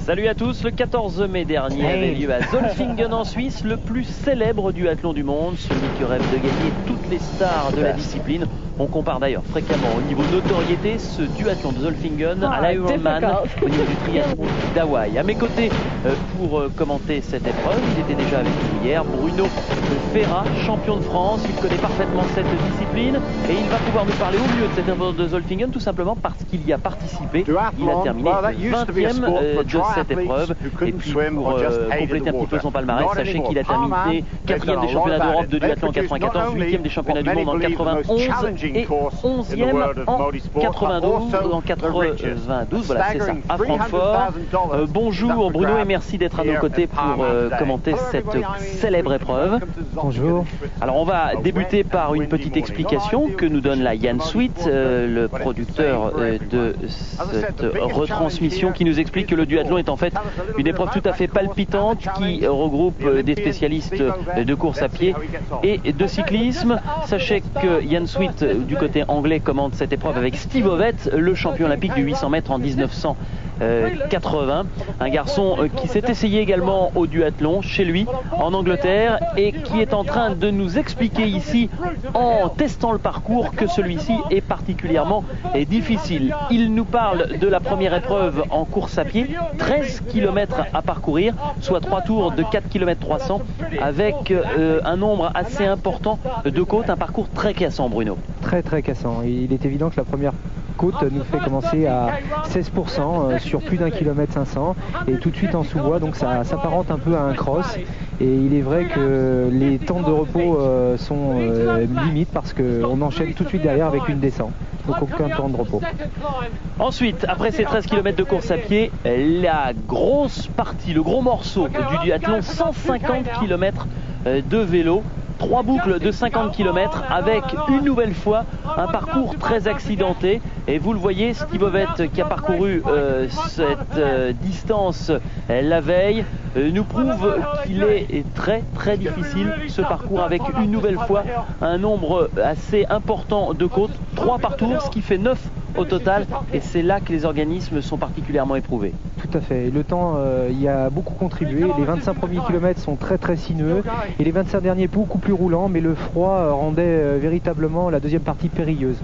Salut à tous, le 14 mai dernier avait lieu à Zolfingen en Suisse, le plus célèbre duathlon du monde, celui qui rêve de gagner toutes les stars de la discipline. On compare d'ailleurs fréquemment au niveau notoriété ce duathlon de Zolfingen à l'Ironman au niveau du triathlon d'Hawaï. À mes côtés pour commenter cette épreuve, il était déjà avec nous hier, Bruno Ferrat, champion de France. Il connaît parfaitement cette discipline et il va pouvoir nous parler au mieux de cette épreuve de Zolfingen, tout simplement parce qu'il y a participé. Il a terminé 20e de cette épreuve. Et puis pour compléter un petit peu son palmarès, sachez qu'il a terminé 4e des championnats d'Europe de duathlon en 94, 8e des championnats du monde en 91 et 11e en 92. Voilà, c'est ça, à Francfort. Bonjour Bruno et merci d'être à nos côtés pour commenter cette célèbre épreuve. Bonjour. Alors on va débuter par une petite explication que nous donne la Jan Sweet, le producteur de cette retransmission, qui nous explique que le duathlon est en fait une épreuve tout à fait palpitante qui regroupe des spécialistes de course à pied et de cyclisme. Sachez que Jan Sweet du côté anglais commente cette épreuve avec Steve Ovett, le champion olympique du 800 mètres en 1980, un garçon qui s'est essayé également au duathlon chez lui en Angleterre et qui est en train de nous expliquer ici en testant le parcours que celui-ci est particulièrement difficile. Il nous parle de la première épreuve en course à pied, 13 km à parcourir, soit 3 tours de 4 km 300 avec un nombre assez important de côtes, un parcours très cassant, Bruno. Très cassant. Il est évident que la première côte nous fait commencer à 16% sur plus d'1 km 500 et tout de suite en sous-bois, donc ça s'apparente un peu à un cross. Et il est vrai que les temps de repos sont limites parce qu'on enchaîne tout de suite derrière avec une descente, donc aucun temps de repos. Ensuite, après ces 13 km de course à pied, la grosse partie, le gros morceau du duathlon, 150 km de vélo. 3 boucles de 50 km avec une nouvelle fois un parcours très accidenté. Et vous le voyez, Steve Ovett qui a parcouru cette distance la veille nous prouve qu'il est très difficile ce parcours avec une nouvelle fois un nombre assez important de côtes, 3 par tour, ce qui fait 9 au total, et c'est là que les organismes sont particulièrement éprouvés. Tout à fait, le temps y a beaucoup contribué. Les 25 premiers kilomètres sont très sinueux et les 25 derniers beaucoup plus roulants, mais le froid rendait véritablement la deuxième partie périlleuse.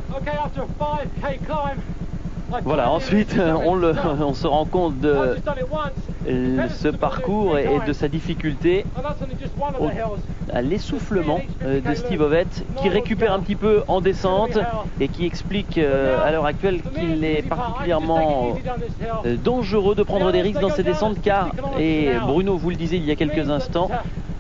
Voilà, ensuite on se rend compte de ce parcours et de sa difficulté à l'essoufflement de Steve Ovett, qui récupère un petit peu en descente et qui explique à l'heure actuelle qu'il est particulièrement dangereux de prendre des risques dans ces descentes car, et Bruno vous le disait il y a quelques instants,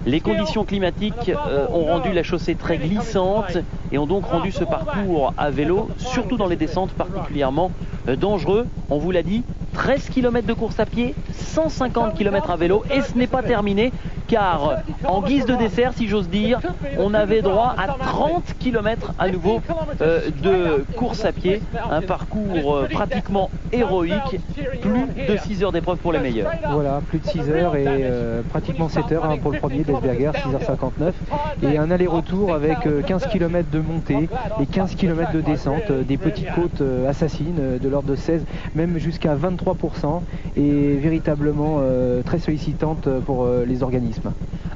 les conditions climatiques ont rendu la chaussée très glissante et ont donc rendu ce parcours à vélo, surtout dans les descentes, particulièrement dangereux. On vous l'a dit, 13 km de course à pied, 150 km à vélo, et ce n'est pas terminé car en guise de dessert, si j'ose dire, on avait droit à 30 km à nouveau de course à pied, un parcours pratiquement héroïque, plus de 6 heures d'épreuve pour les meilleurs. Voilà, plus de 6 heures et pratiquement 7 heures pour le premier, Desberger, 6h59, et un aller-retour avec 15 km de montée et 15 km de descente, des petites côtes assassines de l'ordre de 16, même jusqu'à 23%, et véritablement très sollicitante pour les organismes.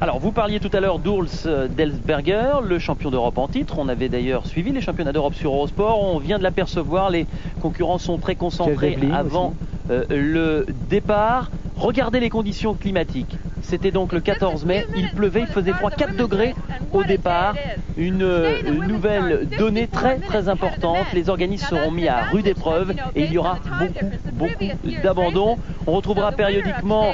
Alors vous parliez tout à l'heure d'Urs Delsberger, le champion d'Europe en titre. On avait d'ailleurs suivi les championnats d'Europe sur Eurosport. On vient de l'apercevoir, les concurrents sont très concentrés avant le départ. Regardez les conditions climatiques. C'était donc le 14 mai, il pleuvait, il faisait froid, 4 degrés au départ. Une nouvelle donnée très importante. Les organismes seront mis à rude épreuve et il y aura beaucoup d'abandons. On retrouvera périodiquement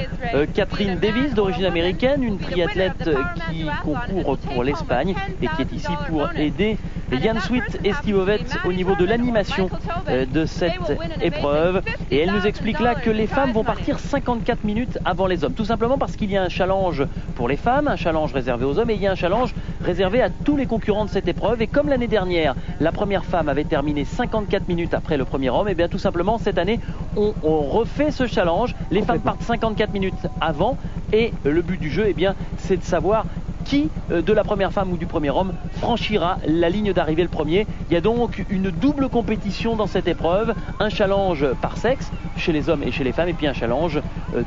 Catherine Davis, d'origine américaine, une triathlète qui concourt pour l'Espagne et qui est ici pour aider Jan Sweet et Steve Ovett au niveau de l'animation de cette épreuve. Et elle nous explique là que les femmes vont partir 54 minutes avant les hommes, tout simplement parce qu'il y a un challenge pour les femmes, un challenge réservé aux hommes, et il y a un challenge réservé à tous les concurrents de cette épreuve. Et comme l'année dernière, la première femme avait terminé 54 minutes après le premier homme, et bien tout simplement cette année on refait ce challenge. Les femmes partent 54 minutes avant, et le but du jeu, eh bien, c'est de savoir qui de la première femme ou du premier homme franchira la ligne d'arrivée le premier. Il y a donc une double compétition dans cette épreuve, un challenge par sexe chez les hommes et chez les femmes, et puis un challenge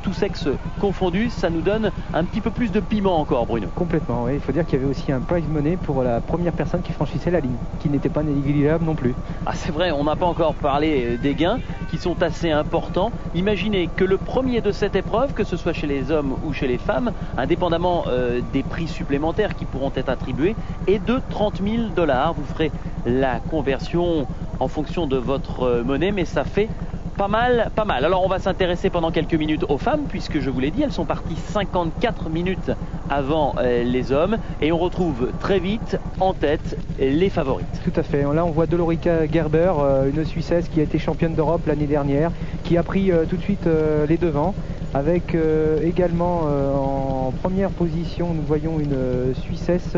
tous sexes confondus. Ça nous donne un petit peu plus de piment encore, Bruno. Complètement, oui. Il faut dire qu'il y avait aussi un prize money pour la première personne qui franchissait la ligne, qui n'était pas négligeable non plus. Ah, c'est vrai, on n'a pas encore parlé des gains qui sont assez importants. Imaginez que le premier de cette épreuve, que ce soit chez les hommes ou chez les femmes, indépendamment des prix supplémentaires qui pourront être attribués, est de 30 000 $. Vous ferez la conversion en fonction de votre monnaie, mais ça fait pas mal, pas mal. Alors on va s'intéresser pendant quelques minutes aux femmes, puisque je vous l'ai dit, elles sont parties 54 minutes avant les hommes, et on retrouve très vite en tête les favorites. Tout à fait. Là on voit Dolorica Gerber, une Suissesse qui a été championne d'Europe l'année dernière, qui a pris tout de suite les devants, avec également en première position, nous voyons une Suissesse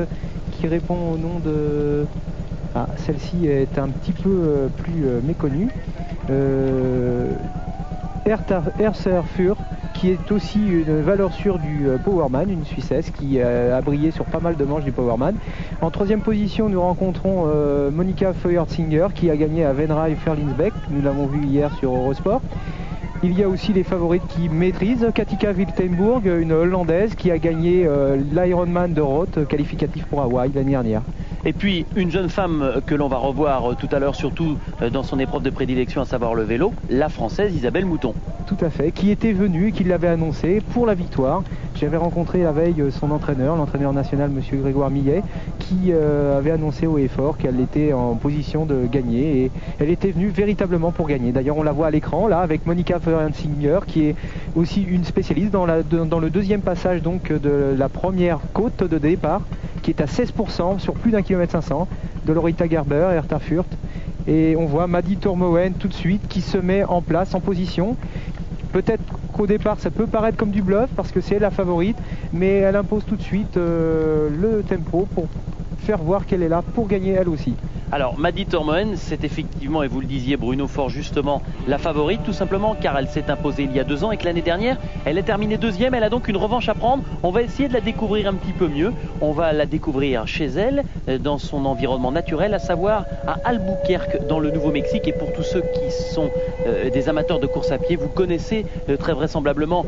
qui répond au nom de... Ah, celle-ci est un petit peu plus méconnue. Erster Fur, qui est aussi une valeur sûre du Powerman, une Suissesse qui a brillé sur pas mal de manches du Powerman. En troisième position, nous rencontrons Monica Feuertzinger, qui a gagné à Venray Ferlinsbeck. Nous l'avons vu hier sur Eurosport. Il y a aussi les favorites qui maîtrisent. Katika Wiltenburg, une Hollandaise qui a gagné l'Ironman de Roth, qualificatif pour Hawaï l'année dernière. Et puis une jeune femme que l'on va revoir tout à l'heure, surtout dans son épreuve de prédilection, à savoir le vélo, la Française Isabelle Mouton. Tout à fait, qui était venue et qui l'avait annoncé pour la victoire. J'avais rencontré la veille son entraîneur, l'entraîneur national monsieur Grégoire Millet, qui avait annoncé haut et fort qu'elle était en position de gagner, et elle était venue véritablement pour gagner. D'ailleurs on la voit à l'écran là avec Monica Feuertzinger, qui est aussi une spécialiste dans le deuxième passage donc de la première côte de départ, qui est à 16% sur plus d'1,5 km, Dolorica Gerber, Herta Fürth, et on voit Maddy Tormoen tout de suite qui se met en place, en position. Peut-être qu'au départ ça peut paraître comme du bluff parce que c'est la favorite, mais elle impose tout de suite le tempo pour faire voir qu'elle est là pour gagner elle aussi. Alors Maddy Tormoen, c'est effectivement, et vous le disiez Bruno fort justement, la favorite, tout simplement car elle s'est imposée il y a 2 ans et que l'année dernière elle a terminé deuxième. Elle a donc une revanche à prendre. On va essayer de la découvrir un petit peu mieux. On va la découvrir chez elle, dans son environnement naturel, à savoir à Albuquerque dans le Nouveau-Mexique. Et pour tous ceux qui sont des amateurs de course à pied, vous connaissez très vraisemblablement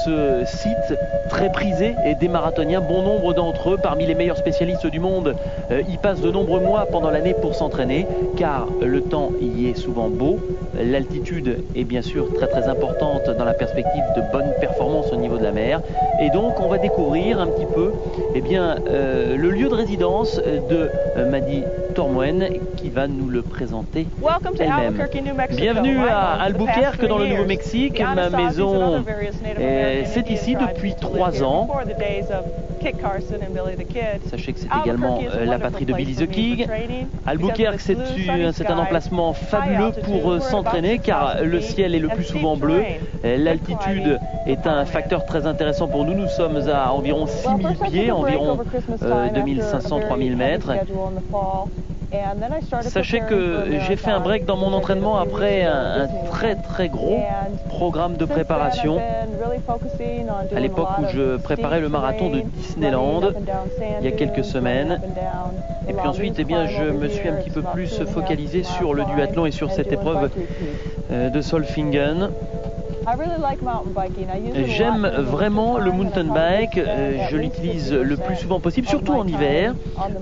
ce site très prisé et des marathoniens, bon nombre d'entre eux, parmi les meilleurs spécialistes du monde, y passent de nombreux mois pendant l'année pour s'entraîner, car le temps y est souvent beau, l'altitude est bien sûr très très importante dans la perspective de bonnes performances au niveau de la mer, et donc on va découvrir un petit peu le lieu de résidence de Maddy Tormoen, qui va nous le présenter elle-même. Bienvenue à Albuquerque dans le Nouveau-Mexique. Ma maison c'est ici depuis 3 ans. Sachez que c'est également la patrie de Billy the Kid. Albuquerque, c'est un emplacement fabuleux pour s'entraîner, car le ciel est le plus souvent bleu. L'altitude est un facteur très intéressant pour nous. Nous sommes à environ 6000 pieds, environ 2500-3000 mètres. Sachez que j'ai fait un break dans mon entraînement après un très très gros programme de préparation. À l'époque où je préparais le marathon de Disneyland, il y a quelques semaines. Et puis ensuite, je me suis un petit peu plus focalisé sur le duathlon et sur cette épreuve de Solfingen. J'aime vraiment le mountain bike, je l'utilise le plus souvent possible, surtout en hiver.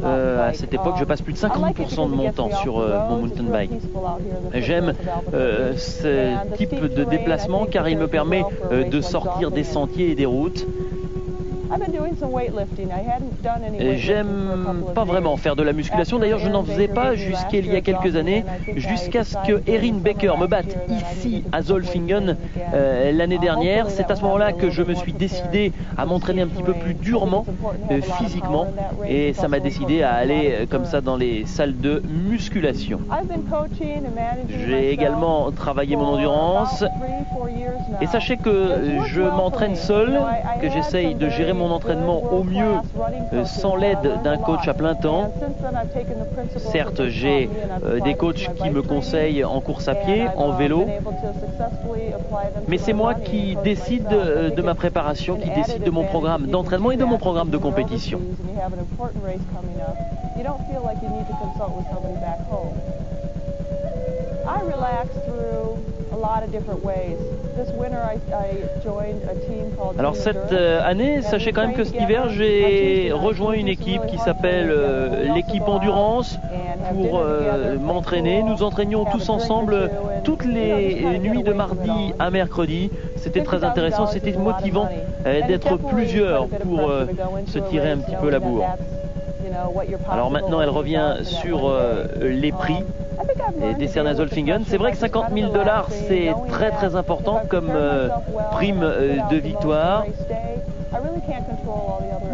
À cette époque, je passe plus de 50% de mon temps sur mon mountain bike. J'aime ce type de déplacement car il me permet de sortir des sentiers et des routes. J'aime pas vraiment faire de la musculation, d'ailleurs je n'en faisais pas jusqu'il y a quelques années, jusqu'à ce que Erin Baker me batte ici à Zolfingen l'année dernière. C'est à ce moment-là que je me suis décidé à m'entraîner un petit peu plus durement physiquement, et ça m'a décidé à aller comme ça dans les salles de musculation. J'ai également travaillé mon endurance, et sachez que je m'entraîne seul, que j'essaye de gérer mon entraînement au mieux sans l'aide d'un coach à plein temps. Certes, j'ai des coachs qui me conseillent en course à pied, en vélo, mais c'est moi qui décide de ma préparation, qui décide de mon programme d'entraînement et de mon programme de compétition. I relax through a lot of different ways. Alors cette année, sachez quand même que cet hiver, j'ai rejoint une équipe qui s'appelle l'équipe Endurance pour m'entraîner. Nous entraînions tous ensemble toutes les nuits de mardi à mercredi. C'était très intéressant, c'était motivant d'être plusieurs pour se tirer un petit peu la bourre. Alors maintenant, elle revient sur les prix décernés à Zolfingen. C'est vrai que 50 000 $, c'est très très important comme prime de victoire.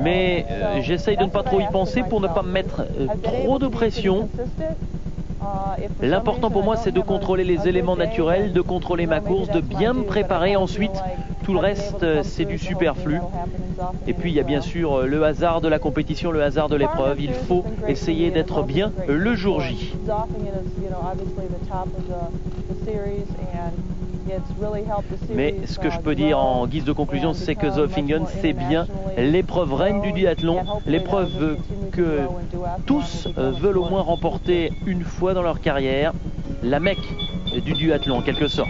Mais j'essaye de ne pas trop y penser pour ne pas me mettre trop de pression. L'important pour moi, c'est de contrôler les éléments naturels, de contrôler ma course, de bien me préparer. Ensuite, tout le reste, c'est du superflu. Et puis, il y a bien sûr le hasard de la compétition, le hasard de l'épreuve. Il faut essayer d'être bien le jour J. Mais ce que je peux dire en guise de conclusion, c'est que Zolfingen, c'est bien l'épreuve reine du duathlon, l'épreuve que tous veulent au moins remporter une fois dans leur carrière, la Mecque du duathlon en quelque sorte.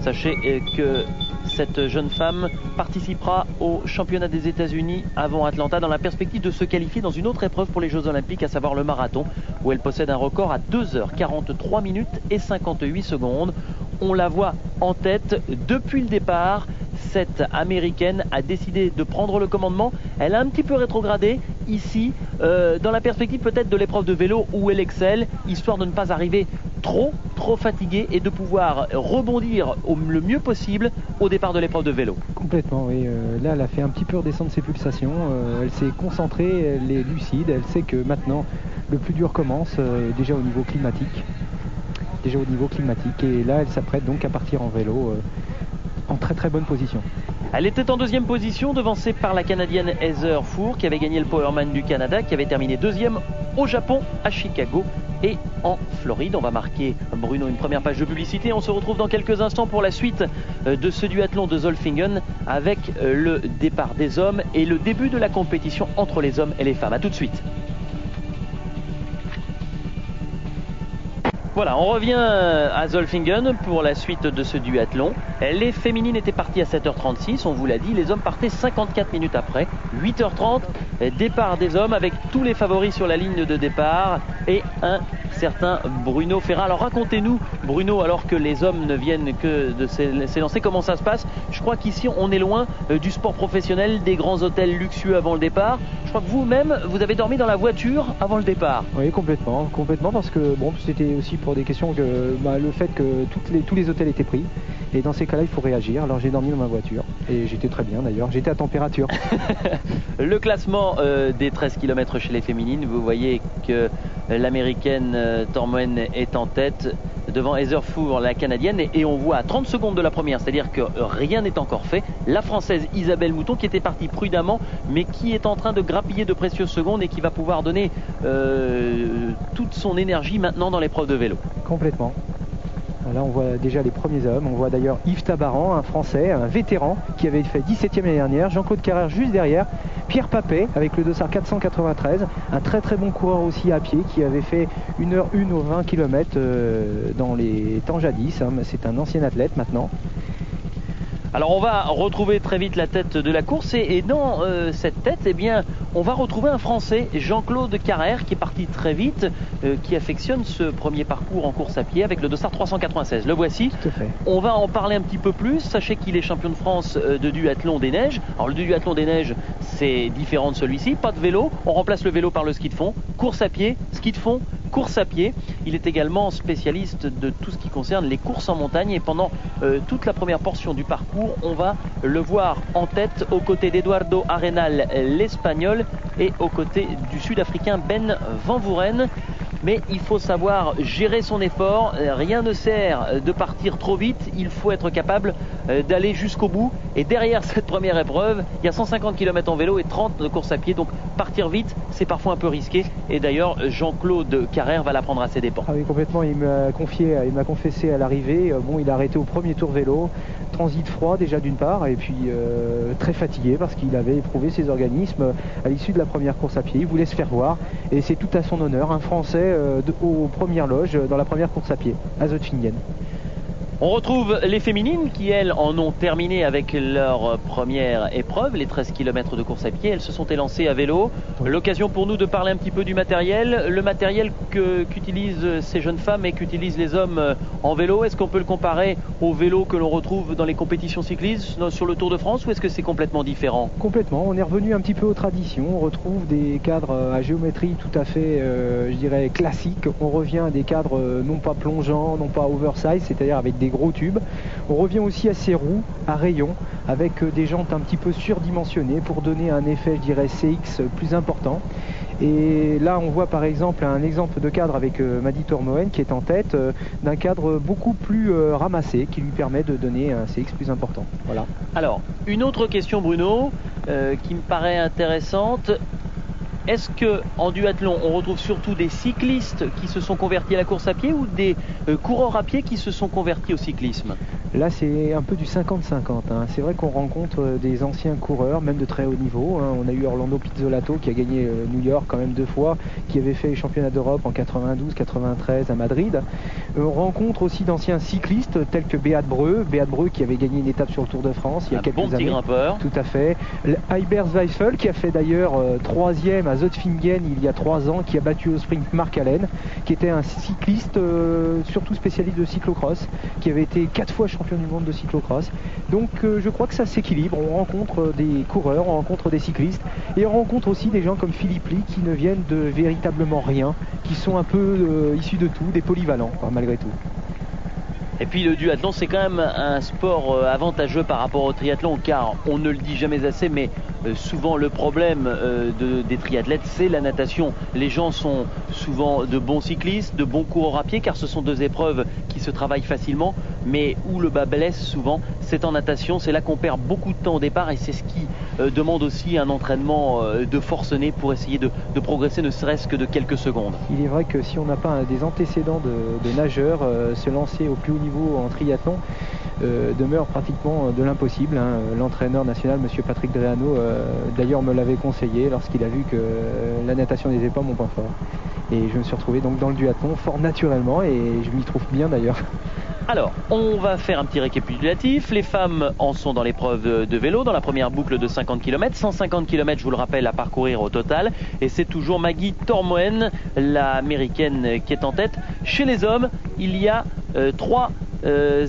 Sachez que cette jeune femme participera au championnat des États-Unis avant Atlanta dans la perspective de se qualifier dans une autre épreuve pour les Jeux Olympiques, à savoir le marathon, où elle possède un record à 2h43 minutes et 58 secondes. On la voit en tête depuis le départ. Cette américaine a décidé de prendre le commandement. Elle a un petit peu rétrogradé ici, dans la perspective peut-être de l'épreuve de vélo où elle excelle, histoire de ne pas arriver trop fatiguée et de pouvoir rebondir le mieux possible au départ de l'épreuve de vélo. Complètement, oui. Là, elle a fait un petit peu redescendre ses pulsations. Elle s'est concentrée, elle est lucide. Elle sait que maintenant, le plus dur commence, déjà au niveau climatique. Et là, elle s'apprête donc à partir en vélo en très très bonne position. Elle était en deuxième position, devancée par la Canadienne Heather Four, qui avait gagné le Powerman du Canada, qui avait terminé deuxième au Japon, à Chicago et en Floride. On va marquer, Bruno, une première page de publicité. On se retrouve dans quelques instants pour la suite de ce duathlon de Zolfingen avec le départ des hommes et le début de la compétition entre les hommes et les femmes. A tout de suite. Voilà, on revient à Zolfingen pour la suite de ce duathlon. Les féminines étaient parties à 7h36, on vous l'a dit. Les hommes partaient 54 minutes après. 8h30, départ des hommes avec tous les favoris sur la ligne de départ et un certain Bruno Ferrat. Alors racontez-nous, Bruno, alors que les hommes ne viennent que de s'élancer, comment ça se passe? Je crois qu'ici, on est loin du sport professionnel, des grands hôtels luxueux avant le départ. Je crois que vous-même, vous avez dormi dans la voiture avant le départ. Oui, complètement, parce que bon, c'était aussi pour des questions que le fait que tous les hôtels étaient pris, et dans ces cas-là il faut réagir. Alors j'ai dormi dans ma voiture et j'étais très bien d'ailleurs, j'étais à température. Le classement des 13 km chez les féminines, vous voyez que l'américaine Tormoen est en tête devant Heather Four, la canadienne, et on voit à 30 secondes de la première, c'est-à-dire que rien n'est encore fait, la française Isabelle Mouton qui était partie prudemment mais qui est en train de grappiller de précieuses secondes et qui va pouvoir donner toute son énergie maintenant dans l'épreuve de vélo. Complètement. Là on voit déjà les premiers hommes, on voit d'ailleurs Yves Tabaran, un Français, un vétéran qui avait fait 17e l'année dernière, Jean-Claude Carrère juste derrière, Pierre Papet avec le dossard 493, un très très bon coureur aussi à pied qui avait fait 1h01 aux 20 km dans les temps jadis, c'est un ancien athlète maintenant. Alors on va retrouver très vite la tête de la course et dans cette tête, eh bien, on va retrouver un Français, Jean-Claude Carrère, qui est parti très vite, qui affectionne ce premier parcours en course à pied avec le dossard 396. Le voici. Tout à fait. On va en parler un petit peu plus. Sachez qu'il est champion de France de duathlon des neiges. Alors le duathlon des neiges, c'est différent de celui-ci. Pas de vélo. On remplace le vélo par le ski de fond. Course à pied, ski de fond, course à pied. Il est également spécialiste de tout ce qui concerne les courses en montagne et pendant toute la première portion du parcours, on va le voir en tête aux côtés d'Eduardo Arenal, l'Espagnol, et aux côtés du Sud-Africain Ben Van Voeren. Mais il faut savoir gérer son effort, rien ne sert de partir trop vite, il faut être capable d'aller jusqu'au bout. Et derrière cette première épreuve, il y a 150 km en vélo et 30 de course à pied, donc partir vite, c'est parfois un peu risqué. Et d'ailleurs, Jean-Claude Carrère va la prendre à ses dépens. Ah oui, complètement, il m'a confessé à l'arrivée, bon, il a arrêté au premier tour vélo, transit froid déjà d'une part, et puis très fatigué parce qu'il avait éprouvé ses organismes à l'issue de la première course à pied. Il voulait se faire voir, et c'est tout à son honneur, un Français aux premières loges dans la première course à pied à Zolfingen. On retrouve les féminines qui, elles, en ont terminé avec leur première épreuve, les 13 km de course à pied. Elles se sont élancées à vélo. L'occasion pour nous de parler un petit peu du matériel. Le matériel qu'utilisent ces jeunes femmes et qu'utilisent les hommes en vélo, est-ce qu'on peut le comparer au vélo que l'on retrouve dans les compétitions cyclistes sur le Tour de France ou est-ce que c'est complètement différent? Complètement, on est revenu un petit peu aux traditions. On retrouve des cadres à géométrie tout à fait, je dirais, classiques. On revient à des cadres non pas plongeants, non pas oversize, c'est-à-dire avec des gros tubes. On revient aussi à ces roues à rayons avec des jantes un petit peu surdimensionnées pour donner un effet, je dirais, CX plus important. Et là on voit par exemple un exemple de cadre avec Mady Tormoen qui est en tête d'un cadre beaucoup plus ramassé qui lui permet de donner un CX plus important. Voilà. Alors une autre question Bruno qui me paraît intéressante. Est-ce qu'en duathlon, on retrouve surtout des cyclistes qui se sont convertis à la course à pied ou des coureurs à pied qui se sont convertis au cyclisme? Là, c'est un peu du 50-50. Hein. C'est vrai qu'on rencontre des anciens coureurs, même de très haut niveau. Hein. On a eu Orlando Pizzolato qui a gagné New York quand même 2 fois, qui avait fait les championnats d'Europe en 92, 93 à Madrid. On rencontre aussi d'anciens cyclistes tels que Beat Breu qui avait gagné une étape sur le Tour de France il y a quelques années. Bon petit grimpeur. Tout à fait. Heibert Zweifel qui a fait d'ailleurs 3e à Zotfingen il y a 3 ans, qui a battu au sprint Mark Allen, qui était un cycliste surtout spécialiste de cyclocross, qui avait été 4 fois champion du monde de cyclocross. Donc je crois que ça s'équilibre. On rencontre des coureurs, on rencontre des cyclistes et on rencontre aussi des gens comme Philippe Lee qui ne viennent de véritablement rien, qui sont un peu issus de tout, des polyvalents malgré tout. Et puis le duathlon, c'est quand même un sport avantageux par rapport au triathlon, car on ne le dit jamais assez, mais souvent le problème des triathlètes, c'est la natation. Les gens sont souvent de bons cyclistes, de bons coureurs à pied, car ce sont 2 épreuves qui se travaillent facilement, mais où le bas blesse souvent, c'est en natation. C'est là qu'on perd beaucoup de temps au départ et c'est ce qui demande aussi un entraînement de forcené pour essayer de progresser, ne serait-ce que de quelques secondes. Il est vrai que si on n'a pas des antécédents de nageurs, se lancer au plus haut niveau en triathlon demeure pratiquement de l'impossible. Hein. L'entraîneur national, M. Patrick Dreano, d'ailleurs me l'avait conseillé lorsqu'il a vu que la natation n'était pas mon point fort. Et je me suis retrouvé donc dans le duathlon fort naturellement et je m'y trouve bien d'ailleurs. Alors, on va faire un petit récapitulatif. Les femmes en sont dans l'épreuve de vélo, dans la première boucle de 50 km. 150 km, je vous le rappelle, à parcourir au total. Et c'est toujours Mady Tormoen, l'américaine, qui est en tête. Chez les hommes, il y a 3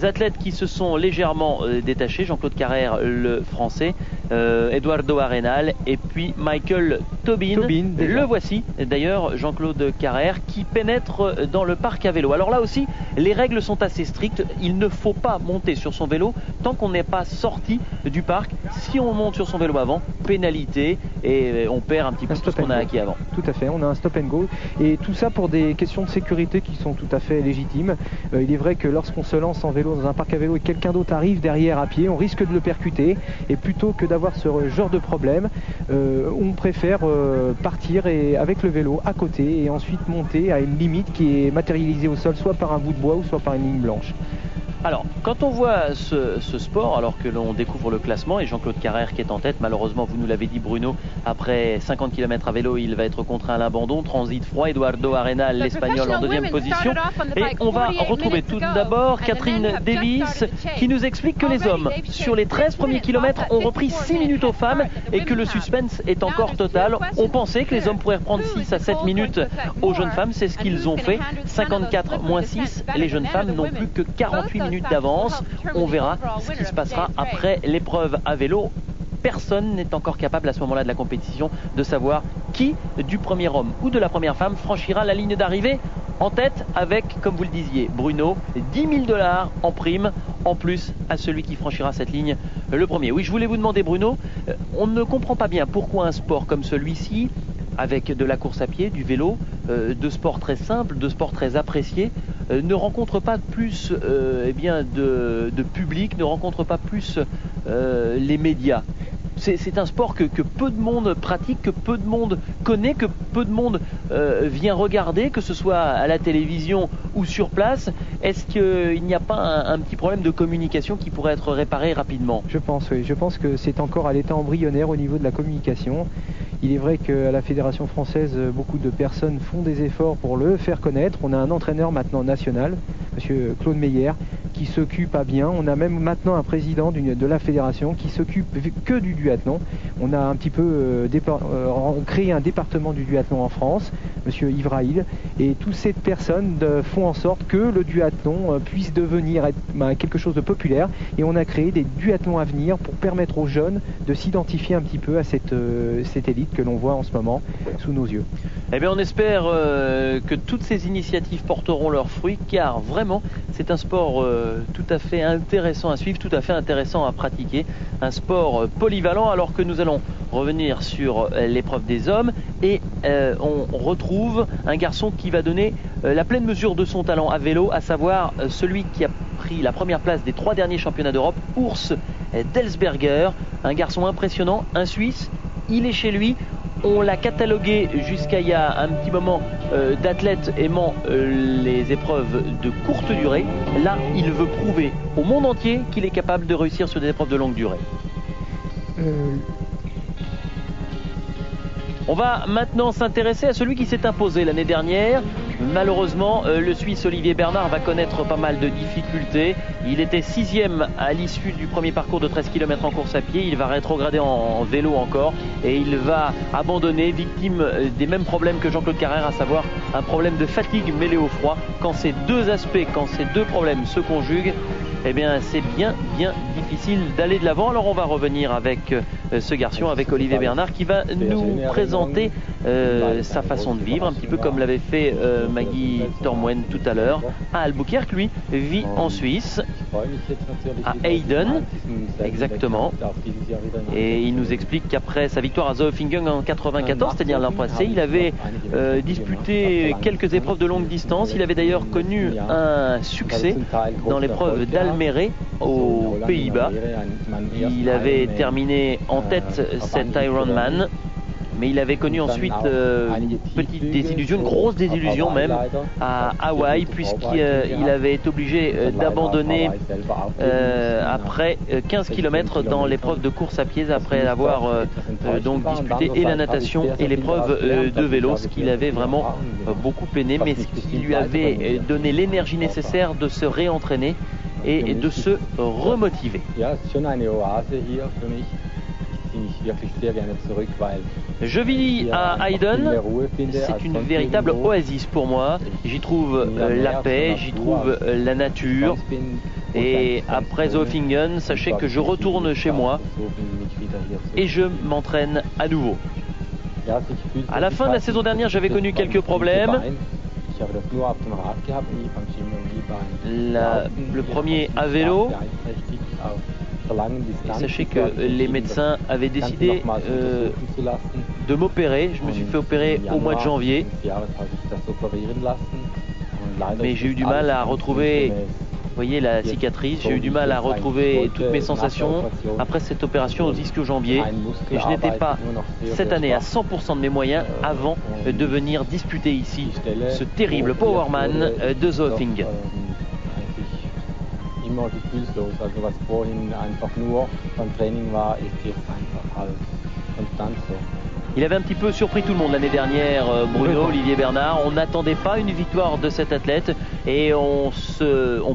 athlètes qui se sont légèrement détachés. Jean-Claude Carrère, le français, Eduardo Arenal et puis Michael Tobin. Le voici d'ailleurs, Jean-Claude Carrère, qui pénètre dans le parc à vélo. Alors là aussi, les règles sont assez strictes. Il ne faut pas monter sur son vélo tant qu'on n'est pas sorti du parc. Si on monte sur son vélo avant, pénalité et on perd un petit peu tout ce qu'on a acquis avant. Tout à fait, on a un stop and go. Et tout ça pour des questions de sécurité qui sont tout à fait légitimes. Il est vrai que lorsqu'on se lance en vélo dans un parc à vélo et que quelqu'un d'autre arrive derrière à pied, on risque de le percuter. Et plutôt que d'avoir ce genre de problème, on préfère partir avec le vélo à côté et ensuite monter à une limite qui est matérialisée au sol, soit par un bout de bois ou soit par une ligne blanche. Alors, quand on voit ce sport, alors que l'on découvre le classement, et Jean-Claude Carrère qui est en tête, malheureusement, vous nous l'avez dit Bruno, après 50 km à vélo, il va être contraint à l'abandon. Transit froid, Eduardo Arenal, l'Espagnol, en 2e position. Et on va retrouver tout d'abord Catherine Davis qui nous explique que les hommes, sur les 13 premiers kilomètres, ont repris 6 minutes aux femmes et que le suspense est encore total. On pensait que les hommes pourraient reprendre 6 à 7 minutes aux jeunes femmes, c'est ce qu'ils ont fait. 54 moins 6, les jeunes femmes n'ont plus que 48 minutes d'avance. On verra ce qui se passera après l'épreuve à vélo. Personne n'est encore capable à ce moment-là de la compétition de savoir qui du premier homme ou de la première femme franchira la ligne d'arrivée en tête avec, comme vous le disiez Bruno, 10 000 $ en prime en plus à celui qui franchira cette ligne le premier. Oui, je voulais vous demander Bruno, on ne comprend pas bien pourquoi un sport comme celui-ci, avec de la course à pied, du vélo, de sport très simple, de sport très apprécié, ne rencontre pas plus de public, ne rencontre pas plus les médias. C'est un sport que peu de monde pratique, que peu de monde connaît, que peu de monde vient regarder, que ce soit à la télévision ou sur place. Est-ce qu'il n'y a pas un petit problème de communication qui pourrait être réparé rapidement? Je pense, oui. Je pense que c'est encore à l'état embryonnaire au niveau de la communication. Il est vrai qu'à la Fédération française, beaucoup de personnes font des efforts pour le faire connaître. On a un entraîneur maintenant national, monsieur Claude Meyer, qui s'occupe à bien. On a même maintenant un président de la fédération qui s'occupe que du duathlon. On a un petit peu créé un département du duathlon en France, monsieur Yves Raïl, et toutes ces personnes font en sorte que le duathlon puisse devenir quelque chose de populaire, et on a créé des duathlons à venir pour permettre aux jeunes de s'identifier un petit peu à cette élite que l'on voit en ce moment sous nos yeux. Eh bien, on espère que toutes ces initiatives porteront leurs fruits, car vraiment c'est un sport tout à fait intéressant à suivre, tout à fait intéressant à pratiquer, un sport polyvalent. Alors que nous allons revenir sur l'épreuve des hommes, et on retrouve un garçon qui va donner la pleine mesure de son talent à vélo, à savoir celui qui a pris la première place des 3 derniers championnats d'Europe, Urs Delsberger, un garçon impressionnant, un Suisse. Il est chez lui. On l'a catalogué jusqu'à il y a un petit moment d'athlète aimant les épreuves de courte durée. Là, il veut prouver au monde entier qu'il est capable de réussir sur des épreuves de longue durée. On va maintenant s'intéresser à celui qui s'est imposé l'année dernière. Malheureusement, le Suisse Olivier Bernard va connaître pas mal de difficultés. Il était 6e à l'issue du premier parcours de 13 km en course à pied. Il va rétrograder en vélo encore, et il va abandonner, victime des mêmes problèmes que Jean-Claude Carrère, à savoir un problème de fatigue mêlé au froid. Quand ces deux aspects, quand ces deux problèmes se conjuguent, eh bien c'est bien difficile d'aller de l'avant. Alors on va revenir avec ce garçon, avec Olivier Bernard, qui va nous présenter sa façon de vivre, un petit peu comme l'avait fait Maggie Tormoen tout à l'heure à Albuquerque. Lui vit en Suisse, à Heiden exactement, et il nous explique qu'après sa victoire à Zoofingen en 94, c'est-à-dire l'an passé, il avait disputé quelques épreuves de longue distance. Il avait d'ailleurs connu un succès dans l'épreuve d'Almere aux Pays-Bas. Il avait terminé en tête cet Ironman, mais il avait connu ensuite une petite désillusion, une grosse désillusion même, à Hawaï, puisqu'il avait été obligé d'abandonner après 15 km dans l'épreuve de course à pied, après avoir donc disputé et la natation et l'épreuve de vélo, ce qui l'avait vraiment beaucoup peiné, mais ce qui lui avait donné l'énergie nécessaire de se réentraîner et de se remotiver. Je vis à Heiden, c'est une véritable oasis pour moi. J'y trouve la paix, j'y trouve la nature. Et après Zoofingen, sachez que je retourne chez moi et je m'entraîne à nouveau. À la fin de la saison dernière, j'avais connu quelques problèmes. Le premier à vélo. Et sachez que les médecins avaient décidé de m'opérer. Je me suis fait opérer au mois de janvier. Mais j'ai eu du mal à retrouver, vous voyez la cicatrice, j'ai eu du mal à retrouver toutes mes sensations après cette opération aux ischio-jambiers. Et je n'étais pas cette année à 100% de mes moyens avant de venir disputer ici ce terrible Powerman de Zoofingen. Immer gefühlslos, also was vorhin einfach nur beim Training war, ist jetzt einfach alles konstant so. Il avait un petit peu surpris tout le monde l'année dernière, Bruno, Olivier Bernard. On n'attendait pas une victoire de cet athlète, et on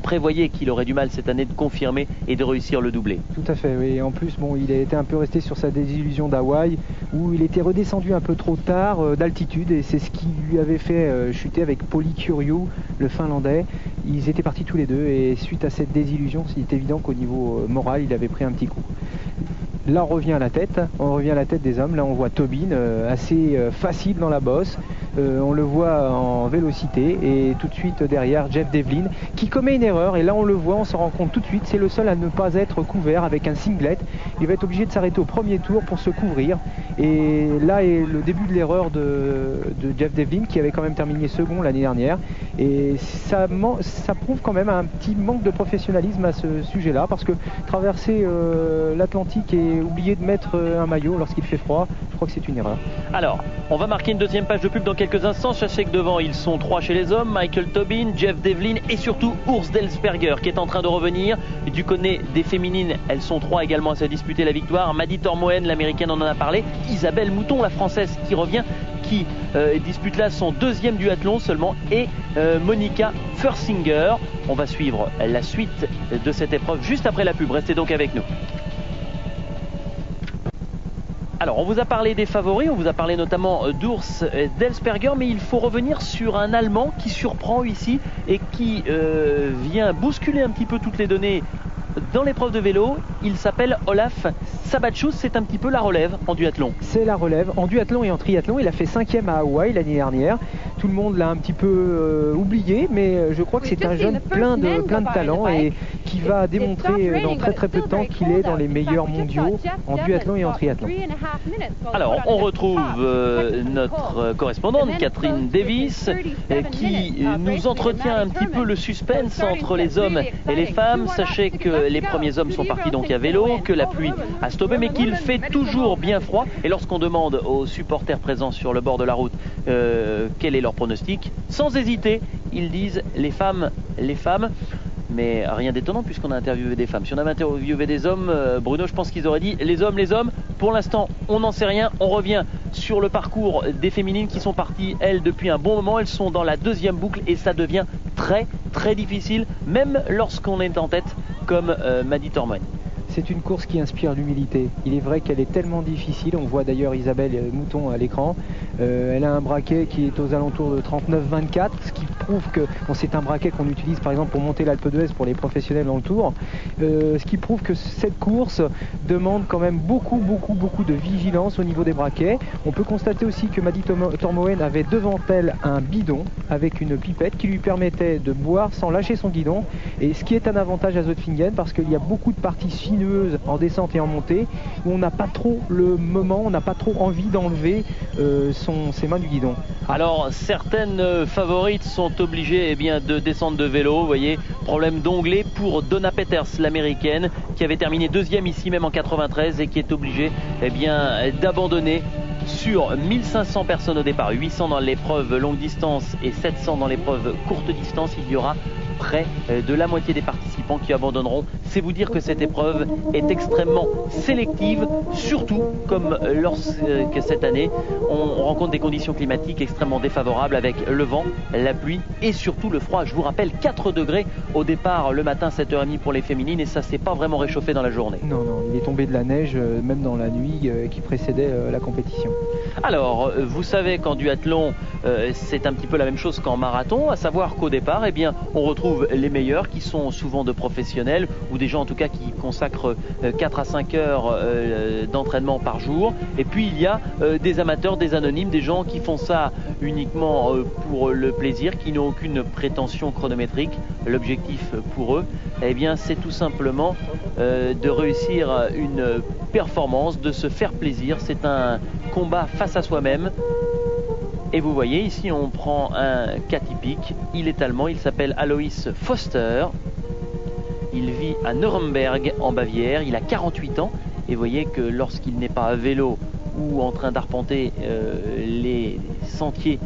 prévoyait qu'il aurait du mal cette année de confirmer et de réussir le doublé. Tout à fait, oui. Et en plus, bon, il a été un peu resté sur sa désillusion d'Hawaï, où il était redescendu un peu trop tard d'altitude, et c'est ce qui lui avait fait chuter avec Pauli Kurju, le Finlandais. Ils étaient partis tous les deux, et suite à cette désillusion, il est évident qu'au niveau moral, il avait pris un petit coup. Là, on revient à la tête des hommes. Là, on voit Tobin assez facile dans la bosse. On le voit en vélocité, et tout de suite derrière Jeff Devlin qui commet une erreur, et là on le voit, on se rend compte tout de suite, c'est le seul à ne pas être couvert avec un singlet. Il va être obligé de s'arrêter au premier tour pour se couvrir, et là est le début de l'erreur de Jeff Devlin, qui avait quand même terminé second l'année dernière, et ça prouve quand même un petit manque de professionnalisme à ce sujet-là, parce que traverser l'Atlantique et oublier de mettre un maillot lorsqu'il fait froid, je crois que c'est une erreur. Alors, on va marquer une deuxième page de pub dans quelques instants. Sachez que devant, ils sont 3 chez les hommes: Michael Tobin, Jeff Devlin et surtout Urs Delsberger, qui est en train de revenir. Du côté des féminines, elles sont 3 également à se disputer la victoire. Maggie Tormoen, l'américaine, on en a parlé. Isabelle Mouton, la française, qui revient, qui dispute là son deuxième duathlon seulement, et Monica Fursinger. On va suivre la suite de cette épreuve juste après la pub. Restez donc avec nous. Alors, on vous a parlé des favoris, on vous a parlé notamment d'Urs Delsberger, mais il faut revenir sur un Allemand qui surprend ici et qui vient bousculer un petit peu toutes les données dans l'épreuve de vélo. Il s'appelle Olaf Sabatschus, c'est un petit peu la relève en duathlon. C'est la relève en duathlon et en triathlon. Il a fait 5e à Hawaï l'année dernière. Tout le monde l'a un petit peu oublié, mais je crois que c'est un jeune plein de talent et qui va démontrer dans très peu de temps qu'il est dans les meilleurs mondiaux en duathlon et en triathlon. Alors, on retrouve notre correspondante Catherine Davis qui nous entretient un petit peu le suspense entre les hommes et les femmes. Sachez que les premiers hommes sont partis donc à vélo, que la pluie a stoppé, mais qu'il fait toujours bien froid. Et lorsqu'on demande aux supporters présents sur le bord de la route quel est leur pronostic, sans hésiter, ils disent les femmes. Mais rien d'étonnant puisqu'on a interviewé des femmes. Si on avait interviewé des hommes, Bruno, je pense qu'ils auraient dit les hommes. Pour l'instant, on n'en sait rien. On revient sur le parcours des féminines qui sont parties, elles, depuis un bon moment. Elles sont dans la deuxième boucle et ça devient très, très difficile, même lorsqu'on est en tête, comme Maddy Tormoen. C'est une course qui inspire l'humilité. Il est vrai qu'elle est tellement difficile. On voit d'ailleurs Isabelle Mouton à l'écran. Elle a un braquet qui est aux alentours de 39-24, ce qui prouve que c'est un braquet qu'on utilise par exemple pour monter l'Alpe d'Huez pour les professionnels dans le Tour. Ce qui prouve que cette course demande quand même beaucoup de vigilance au niveau des braquets. On peut constater aussi que Maddy Tormoen avait devant elle un bidon avec une pipette qui lui permettait de boire sans lâcher son guidon. Et ce qui est un avantage à Zotfingen parce qu'il y a beaucoup de parties sinueuses en descente et en montée où on n'a pas trop le moment, on n'a pas trop envie d'enlever ses mains du guidon. Alors certaines favorites sont obligées de descendre de vélo. Vous voyez, problème d'onglet pour Donna Peters, l'américaine, qui avait terminé deuxième ici même en 93 et qui est obligée d'abandonner sur 1500 personnes au départ, 800 dans l'épreuve longue distance et 700 dans l'épreuve courte distance. Il y aura près de la moitié des participants qui abandonneront. C'est vous dire que cette épreuve est extrêmement sélective, surtout comme lorsque cette année on rencontre des conditions climatiques extrêmement défavorables avec le vent, la pluie et surtout le froid. Je vous rappelle 4 degrés au départ le matin, 7h30 pour les féminines, et ça s'est pas vraiment réchauffé dans la journée. Non, il est tombé de la neige même dans la nuit qui précédait la compétition. Alors, vous savez qu'en duathlon, c'est un petit peu la même chose qu'en marathon, à savoir qu'au départ, on retrouve les meilleurs qui sont souvent de professionnels ou des gens en tout cas qui consacrent 4 à 5 heures d'entraînement par jour. Et puis il y a des amateurs, des anonymes, des gens qui font ça uniquement pour le plaisir, qui n'ont aucune prétention chronométrique. L'objectif pour eux, c'est tout simplement de réussir une performance, de se faire plaisir. C'est un combat face à soi-même. Et vous voyez, ici on prend un cas typique. Il est allemand, il s'appelle Alois Foster. Il vit à Nuremberg en Bavière, il a 48 ans. Et vous voyez que lorsqu'il n'est pas à vélo ou en train d'arpenter les sentiers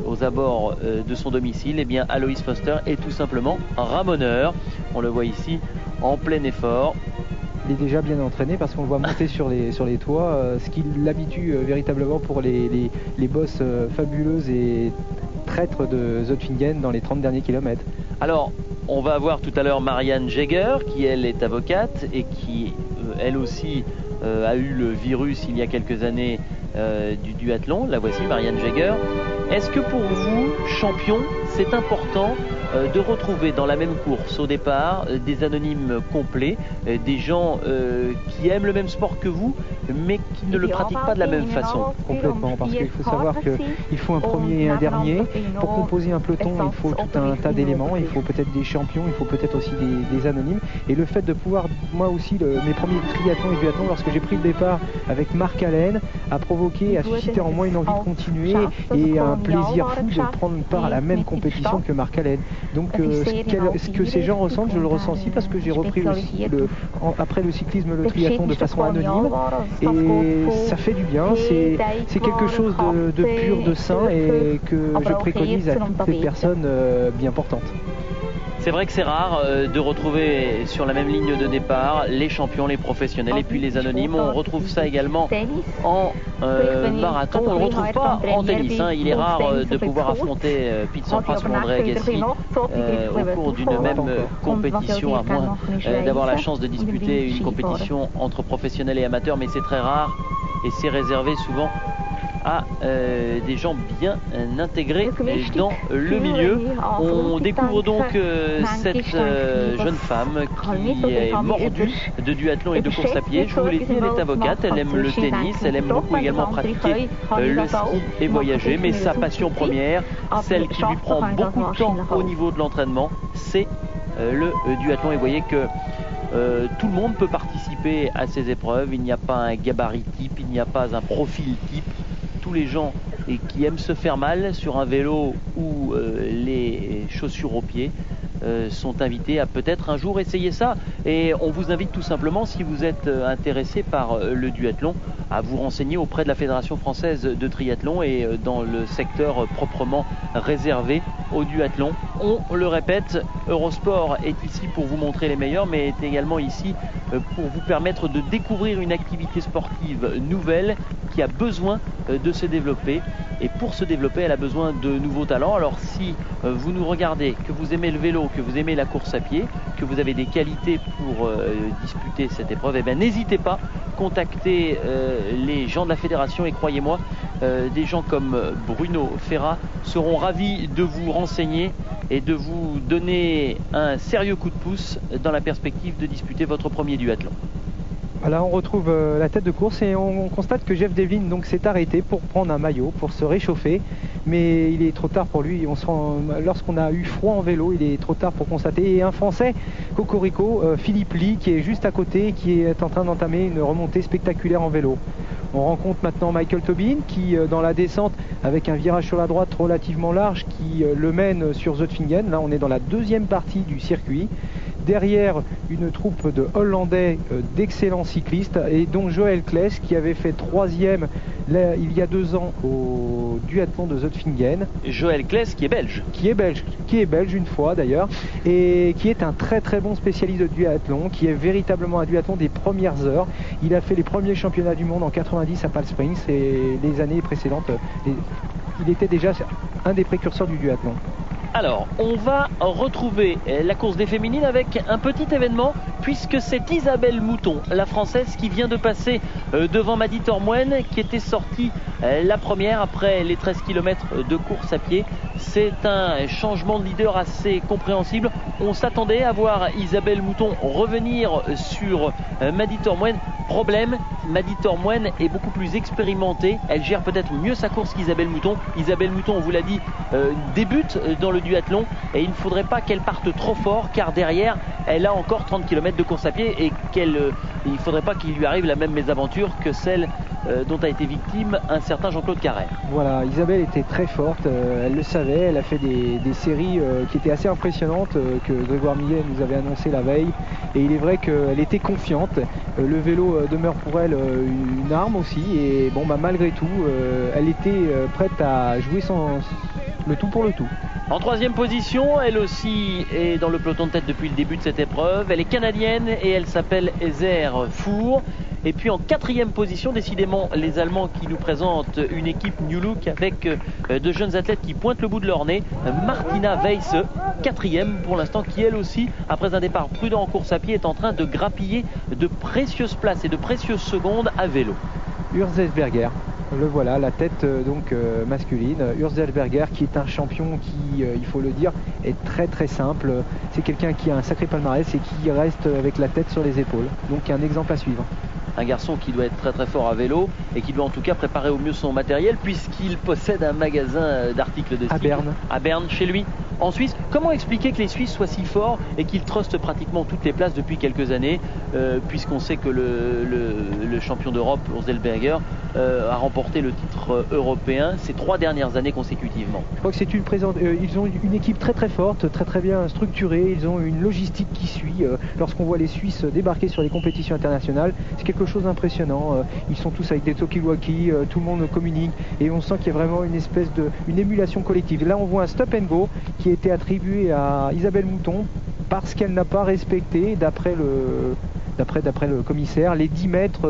aux abords de son domicile, Alois Foster est tout simplement un ramoneur. On le voit ici en plein effort. Il est déjà bien entraîné parce qu'on le voit monter sur les toits, ce qui l'habitue véritablement pour les bosses fabuleuses et traîtres de Zotfingen dans les 30 derniers kilomètres. Alors, on va voir tout à l'heure Marianne Jäger, qui elle est avocate et qui elle aussi a eu le virus il y a quelques années du duathlon. La voici, Marianne Jäger. Est-ce que pour vous, champion, c'est important de retrouver dans la même course au départ des anonymes complets, des gens qui aiment le même sport que vous, mais qui ne le pratiquent pas de la même façon? Complètement, parce qu'il faut savoir qu'il faut un premier et un dernier. Pour composer un peloton, il faut tout un tas d'éléments. Il faut peut-être des champions, il faut peut-être aussi des anonymes. Et le fait de pouvoir, moi aussi, mes premiers triathlons et duathlons, lorsque j'ai pris le départ avec Mark Allen, a provoqué, a suscité en moi une envie de continuer et un plaisir fou de prendre part à la même compétition que Mark Allen. Donc ce que ces gens ressentent, je le ressens aussi parce que j'ai repris aussi après le cyclisme, le triathlon de façon anonyme, et ça fait du bien. C'est quelque chose de pur, de sain, et que je préconise à toutes les personnes bien portantes. C'est vrai que c'est rare de retrouver sur la même ligne de départ les champions, les professionnels et puis les anonymes. On retrouve ça également en marathon. On ne le retrouve pas en tennis. Il est rare de pouvoir affronter Pete Sampras ou André Agassi au cours d'une même compétition, à moins d'avoir la chance de disputer une compétition entre professionnels et amateurs. Mais c'est très rare et c'est réservé souvent à des gens bien intégrés dans le milieu. On découvre donc cette jeune femme qui est mordue de duathlon et de course à pied. Je vous l'ai dit, elle est avocate, elle aime le tennis, elle aime beaucoup également pratiquer le ski et voyager, mais sa passion première, celle qui lui prend beaucoup de temps au niveau de l'entraînement, c'est le duathlon. Et vous voyez que tout le monde peut participer à ces épreuves. Il n'y a pas un gabarit type, il n'y a pas un profil type. Tous les gens qui aiment se faire mal sur un vélo ou les chaussures aux pieds sont invités à peut-être un jour essayer ça. Et on vous invite tout simplement, si vous êtes intéressé par le duathlon, à vous renseigner auprès de la Fédération française de triathlon et dans le secteur proprement réservé au duathlon. On le répète, Eurosport est ici pour vous montrer les meilleurs, mais est également ici pour vous permettre de découvrir une activité sportive nouvelle qui a besoin de se développer. Et pour se développer, elle a besoin de nouveaux talents. Alors si vous nous regardez, que vous aimez le vélo, que vous aimez la course à pied, que vous avez des qualités pour disputer cette épreuve, eh bien n'hésitez pas, contactez les gens de la fédération et croyez-moi, des gens comme Bruno Ferrat seront ravis de vous renseigner et de vous donner un sérieux coup de pouce dans la perspective de disputer votre premier duathlon. Là on retrouve la tête de course et on constate que Jeff Devlin donc s'est arrêté pour prendre un maillot, pour se réchauffer, mais il est trop tard pour lui. Lorsqu'on a eu froid en vélo, il est trop tard pour constater. Et un Français, Cocorico, Philippe Lee, qui est juste à côté, qui est en train d'entamer une remontée spectaculaire en vélo. On rencontre maintenant Michael Tobin qui dans la descente avec un virage sur la droite relativement large qui le mène sur Zutphingen. Là on est dans la deuxième partie du circuit. Derrière une troupe de Hollandais d'excellents cyclistes et dont Joël Kless qui avait fait 3e il y a 2 ans au duathlon de Zutphingen. Joël Kless qui est belge. Qui est belge une fois d'ailleurs et qui est un très très bon spécialiste de duathlon, qui est véritablement un duathlon des premières heures. Il a fait les premiers championnats du monde en 90 à Palm Springs et les années précédentes, il était déjà un des précurseurs du duathlon. Alors, on va retrouver la course des féminines avec un petit événement, puisque c'est Isabelle Mouton, la Française, qui vient de passer devant Madi Tormoen, qui était sortie la première après les 13 km de course à pied. C'est un changement de leader assez compréhensible. On s'attendait à voir Isabelle Mouton revenir sur Madi Tormoen. Problème, Madi Tormoen est beaucoup plus expérimentée. Elle gère peut-être mieux sa course qu'Isabelle Mouton. Isabelle Mouton, on vous l'a dit, débute dans le duathlon et il ne faudrait pas qu'elle parte trop fort, car derrière elle a encore 30 km de course à pied et il ne faudrait pas qu'il lui arrive la même mésaventure que celle dont a été victime un certain Jean-Claude Carrère. Voilà, Isabelle était très forte, elle le savait, elle a fait des séries qui étaient assez impressionnantes que Grégoire Millet nous avait annoncé la veille, et il est vrai qu'elle était confiante. Le vélo demeure pour elle une arme aussi, et bon malgré tout elle était prête à jouer le tout pour le tout. En 3e position, elle aussi est dans le peloton de tête depuis le début de cette épreuve. Elle est canadienne et elle s'appelle Ezer Four. Et puis en 4e position, décidément les Allemands qui nous présentent une équipe New Look avec de jeunes athlètes qui pointent le bout de leur nez. Martina Weiss, 4e pour l'instant, qui elle aussi, après un départ prudent en course à pied, est en train de grappiller de précieuses places et de précieuses secondes à vélo. Urs Zelsberger, le voilà, la tête masculine. Urs Zelsberger qui est un champion qui, il faut le dire, est très très simple. C'est quelqu'un qui a un sacré palmarès et qui reste avec la tête sur les épaules. Donc un exemple à suivre. Un garçon qui doit être très très fort à vélo et qui doit en tout cas préparer au mieux son matériel, puisqu'il possède un magasin d'articles de ski à Berne chez lui en Suisse. Comment expliquer que les Suisses soient si forts et qu'ils trustent pratiquement toutes les places depuis quelques années, puisqu'on sait que le champion d'Europe, Urs Zelsberger, a remporté le titre européen ces 3 dernières années consécutivement. Je crois que c'est ils ont une équipe très très forte, très très bien structurée, ils ont une logistique qui suit. Lorsqu'on voit les Suisses débarquer sur les compétitions internationales, c'est quelque chose d'impressionnant. Ils sont tous avec des talkie-walkie, tout le monde communique et on sent qu'il y a vraiment une émulation collective. Et là on voit un stop and go qui a été attribué à Isabelle Mouton parce qu'elle n'a pas respecté, d'après le commissaire, les 10 mètres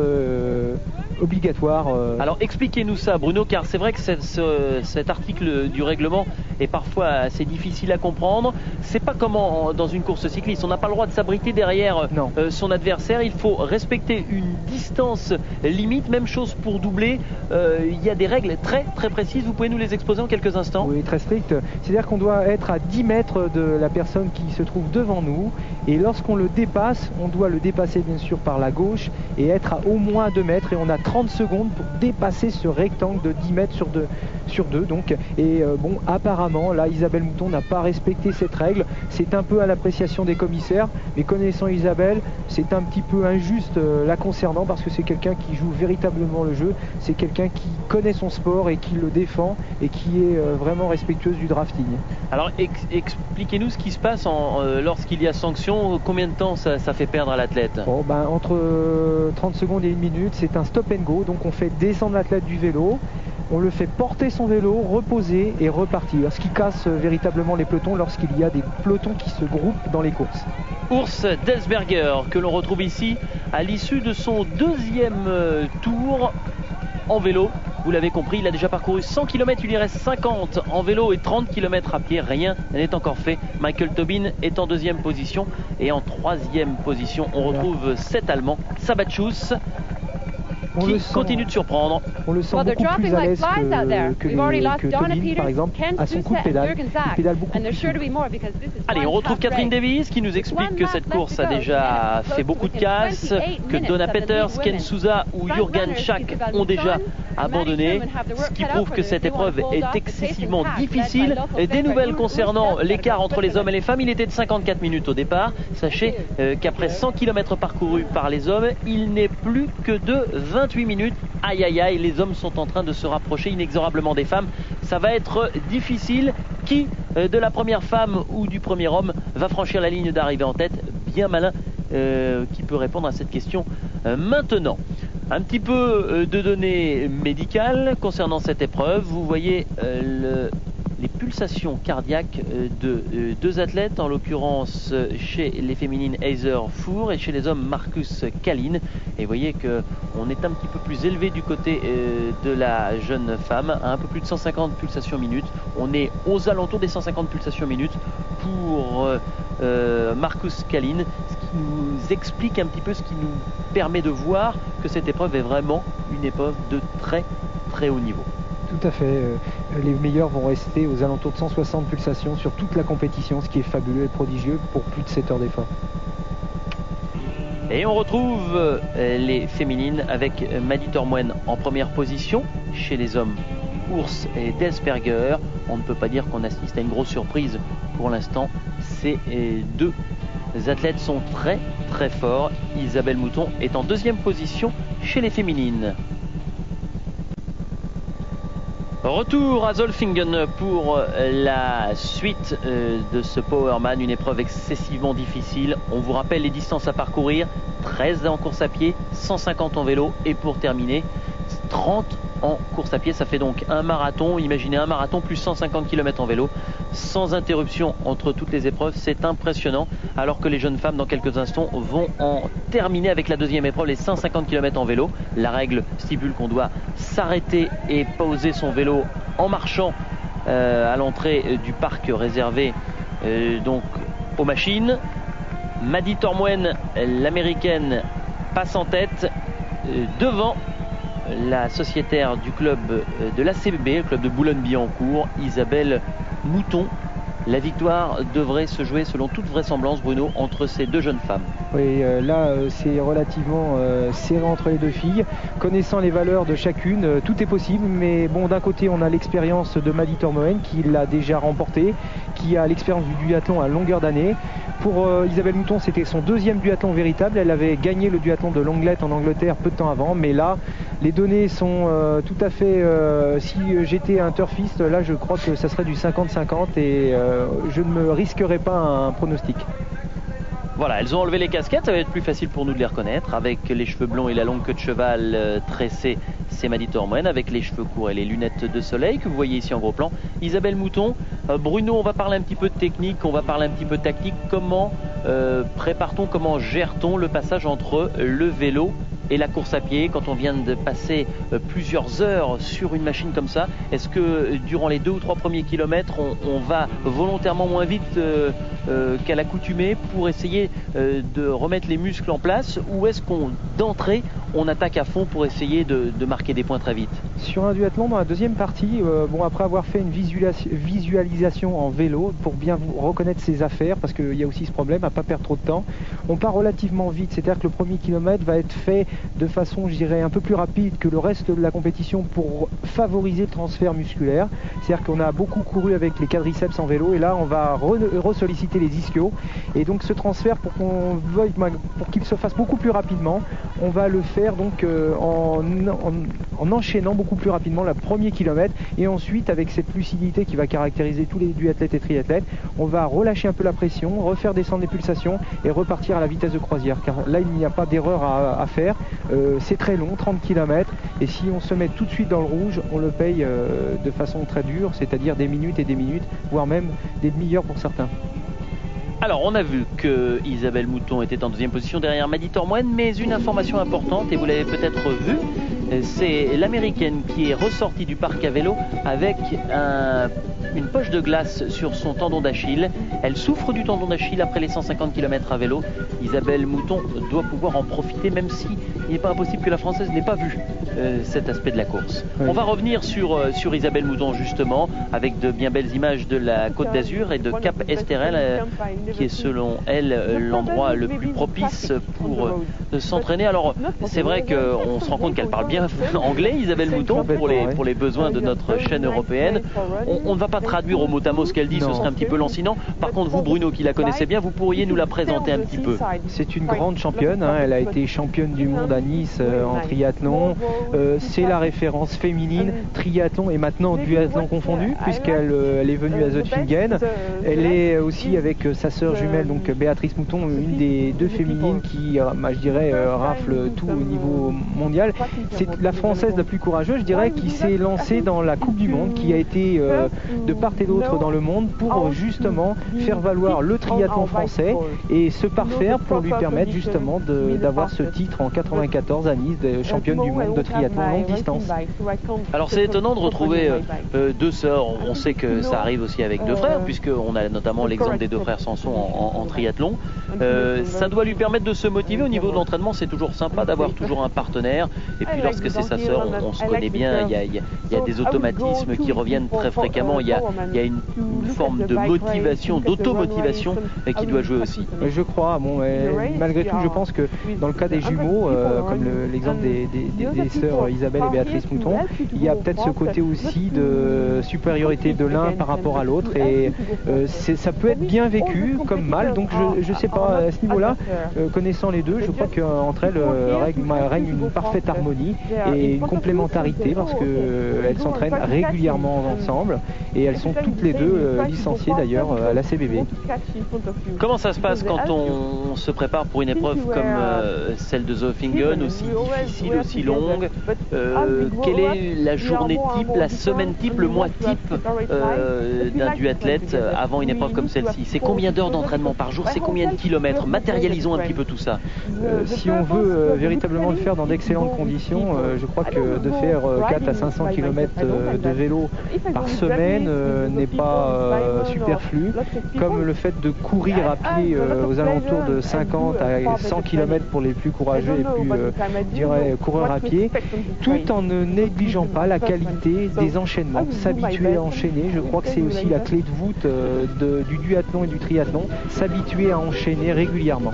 obligatoires. Alors expliquez-nous ça Bruno, car c'est vrai que cet article du règlement est parfois assez difficile à comprendre. C'est pas comme dans une course cycliste, on n'a pas le droit de s'abriter derrière son adversaire, il faut respecter une distance limite, même chose pour doubler. Il y a des règles très très précises, vous pouvez nous les exposer en quelques instants? Oui, très strict, c'est-à-dire qu'on doit être à 10 mètres de la personne qui se trouve devant nous et lorsqu'on le dépasse, on doit le dépasser bien sûr par la gauche et être à au moins 2 mètres et on a 30 secondes pour dépasser ce rectangle de 10 mètres sur 2 donc. Et bon, apparemment là Isabelle Mouton n'a pas respecté cette règle, c'est un peu à l'appréciation des commissaires, mais connaissant Isabelle, c'est un petit peu injuste la concernant parce que c'est quelqu'un qui joue véritablement le jeu, c'est quelqu'un qui connaît son sport et qui le défend et qui est vraiment respectueuse du drafting. Alors expliquez-nous ce qui se passe lorsqu'il y a sanction, combien de temps ça fait perdre à l'athlète? Bon, entre 30 secondes et 1 minute, c'est un stop and go, donc on fait descendre l'athlète du vélo, on le fait porter son vélo, reposer et repartir, ce qui casse véritablement les pelotons lorsqu'il y a des pelotons qui se groupent dans les courses. Urs Delsberger, que l'on retrouve ici à l'issue de son deuxième tour en vélo. Vous l'avez compris, il a déjà parcouru 100 km, il y reste 50 en vélo et 30 km à pied, rien n'est encore fait. Michael Tobin est en deuxième position et en troisième position, on retrouve cet Allemand, Sabatschus, qui continue de surprendre. On le sent beaucoup plus à l'aise que Tobin, par exemple, à son coup de pédale. Il pédale beaucoup plus. Allez, on retrouve Catherine Davis qui nous explique que cette course a déjà fait beaucoup de casse, que Donna Peters, Ken Souza ou Jurgen Schack ont déjà abandonné, ce qui prouve que cette épreuve est excessivement difficile. Et des nouvelles concernant l'écart entre les hommes et les femmes, il était de 54 minutes au départ. Sachez qu'après 100 km parcourus par les hommes, il n'est plus que de 28 minutes. Aïe aïe aïe, les hommes sont en train de se rapprocher inexorablement des femmes. Ça va être difficile. Qui de la première femme ou du premier homme va franchir la ligne d'arrivée en tête? Bien malin qui peut répondre à cette question maintenant. Un petit peu de données médicales concernant cette épreuve. Vous voyez les pulsations cardiaques de deux athlètes, en l'occurrence chez les féminines Heather Four et chez les hommes Marcus Kalin. Et vous voyez qu'on est un petit peu plus élevé du côté de la jeune femme, à un peu plus de 150 pulsations minutes. On est aux alentours des 150 pulsations minutes pour Marcus Kalin, ce qui nous explique un petit peu, ce qui nous permet de voir que cette épreuve est vraiment une épreuve de très très haut niveau. Tout à fait, les meilleurs vont rester aux alentours de 160 pulsations sur toute la compétition, ce qui est fabuleux et prodigieux pour plus de 7 heures d'effort. Et on retrouve les féminines avec Maddie Tormoen en première position. Chez les hommes, Urs et Delsberger. On ne peut pas dire qu'on assiste à une grosse surprise pour l'instant. Ces deux athlètes sont très très forts. Isabelle Mouton est en deuxième position chez les féminines. Retour à Zolfingen pour la suite de ce Powerman, une épreuve excessivement difficile. On vous rappelle les distances à parcourir, 13 en course à pied, 150 en vélo et pour terminer 30 en course à pied. Ça fait donc un marathon, imaginez un marathon plus 150 km en vélo, sans interruption entre toutes les épreuves. C'est impressionnant, alors que les jeunes femmes dans quelques instants vont en terminer avec la deuxième épreuve, les 150 km en vélo. La règle stipule qu'on doit s'arrêter et poser son vélo en marchant à l'entrée du parc réservé donc aux machines. Maddie Tormoen, l'américaine, passe en tête devant la sociétaire du club de l'ACB, le club de Boulogne-Billancourt, Isabelle Mouton. La victoire devrait se jouer selon toute vraisemblance, Bruno, entre ces deux jeunes femmes. Oui, là c'est relativement serré entre les deux filles. Connaissant les valeurs de chacune, tout est possible, mais bon, d'un côté on a l'expérience de Maddie Tormoen qui l'a déjà remporté, qui a l'expérience du duathlon à longueur d'année. Pour Isabelle Mouton, c'était son deuxième duathlon véritable. Elle avait gagné le duathlon de Longlet en Angleterre peu de temps avant, mais là les données sont tout à fait, si j'étais un turfiste, là je crois que ça serait du 50-50 et je ne me risquerais pas un pronostic. Voilà, elles ont enlevé les casquettes, ça va être plus facile pour nous de les reconnaître. Avec les cheveux blonds et la longue queue de cheval tressée, c'est Mady Tormoen. Avec les cheveux courts et les lunettes de soleil que vous voyez ici en gros plan, Isabelle Mouton. Bruno, on va parler un petit peu de technique, on va parler un petit peu de tactique. Comment prépare-t-on, comment gère-t-on le passage entre le vélo et la course à pied quand on vient de passer plusieurs heures sur une machine comme ça? Est-ce que durant les 2 ou 3 premiers kilomètres, on va volontairement moins vite qu'à l'accoutumée pour essayer de remettre les muscles en place, ou est-ce d'entrée on attaque à fond pour essayer de marquer des points très vite? Sur un duathlon, dans la deuxième partie, après avoir fait une visualisation en vélo pour bien reconnaître ses affaires, parce qu'il y a aussi ce problème à pas perdre trop de temps, on part relativement vite, c'est-à-dire que le premier kilomètre va être fait de façon, je dirais, un peu plus rapide que le reste de la compétition pour favoriser le transfert musculaire. C'est-à-dire qu'on a beaucoup couru avec les quadriceps en vélo, et là on va ressolliciter les ischios, et donc ce transfert, pour qu'il se fasse beaucoup plus rapidement, on va le faire donc en enchaînant beaucoup plus rapidement le premier kilomètre, et ensuite avec cette lucidité qui va caractériser tous les duathlètes et triathlètes, on va relâcher un peu la pression, refaire descendre les pulsations et repartir à la vitesse de croisière, car là il n'y a pas d'erreur à faire. C'est très long, 30 km, et si on se met tout de suite dans le rouge, on le paye de façon très dure, c'est-à-dire des minutes et des minutes, voire même des demi-heures pour certains. Alors, on a vu que Isabelle Mouton était en deuxième position derrière Mady Tormoen, mais une information importante, et vous l'avez peut-être vu, c'est l'américaine qui est ressortie du parc à vélo avec une poche de glace sur son tendon d'Achille. Elle souffre du tendon d'Achille après les 150 km à vélo. Isabelle Mouton doit pouvoir en profiter, même si il n'est pas impossible que la Française n'ait pas vu cet aspect de la course. Oui. On va revenir sur Isabelle Mouton justement, avec de bien belles images de la Côte d'Azur et de Cap Esterel, qui est selon elle l'endroit le plus propice pour s'entraîner. Alors c'est vrai qu'on se rend compte qu'elle parle bien anglais, Isabelle Mouton, pour les besoins de notre chaîne européenne. On ne va pas traduire au mot à mot ce qu'elle dit, ce serait un petit peu lancinant. Par contre, vous Bruno qui la connaissez bien, vous pourriez nous la présenter un petit peu. C'est une grande championne, elle a été championne du monde à Nice en triathlon. C'est la référence féminine, triathlon et maintenant duathlon confondu, puisqu'elle est venue à Zotfingen. Elle est aussi avec sa sœur jumelle, donc Béatrice Mouton, une des 2 féminines qui, je dirais, rafle tout au niveau mondial. C'est la Française la plus courageuse, je dirais, qui s'est lancée dans la Coupe du Monde, qui a été de part et d'autre dans le monde pour justement faire valoir le triathlon français et se parfaire pour lui permettre justement d'avoir ce titre en 94 à Nice, de championne du monde de triathlon longue distance. Alors c'est étonnant de retrouver 2 sœurs. On sait que ça arrive aussi avec 2 frères, puisqu'on a notamment l'exemple des 2 frères Sanson en triathlon. Ça doit lui permettre de se motiver au niveau de l'entraînement. C'est toujours sympa d'avoir toujours un partenaire, et puis lorsque c'est sa sœur, on se connaît bien, il y a des automatismes qui reviennent très fréquemment, il y a une forme de motivation, d'automotivation qui doit jouer aussi. Je crois, malgré tout, je pense que dans le cas des jumeaux, comme l'exemple des sœurs Isabelle et Béatrice Mouton, il y a peut-être ce côté aussi de supériorité de l'un par rapport à l'autre, et ça peut être bien vécu comme mal, donc je sais pas, à ce niveau-là, connaissant les deux, je crois qu'entre elles règne une parfaite harmonie et une complémentarité, parce qu'elles s'entraînent régulièrement ensemble, et elles sont toutes les deux licenciées d'ailleurs à la CBB. Comment ça se passe quand on se prépare pour une épreuve comme celle de Zofingen, aussi difficile, aussi longue? Quelle est la journée type, la semaine type, le mois type d'un duathlète avant une épreuve comme celle-ci? C'est combien d'heures d'entraînement par jour? C'est combien de kilomètres? Matérialisons un petit peu tout ça. Si on veut véritablement le faire dans d'excellentes conditions, je crois que de faire 4 à 500 km de vélo par semaine n'est pas superflu, comme le fait de courir à pied aux alentours de 50 à 100 km pour les plus courageux et plus, je dirais, coureurs à pied, tout en ne négligeant pas la qualité des enchaînements. S'habituer à enchaîner, je crois que c'est aussi la clé de voûte du duathlon et du triathlon, s'habituer à enchaîner régulièrement.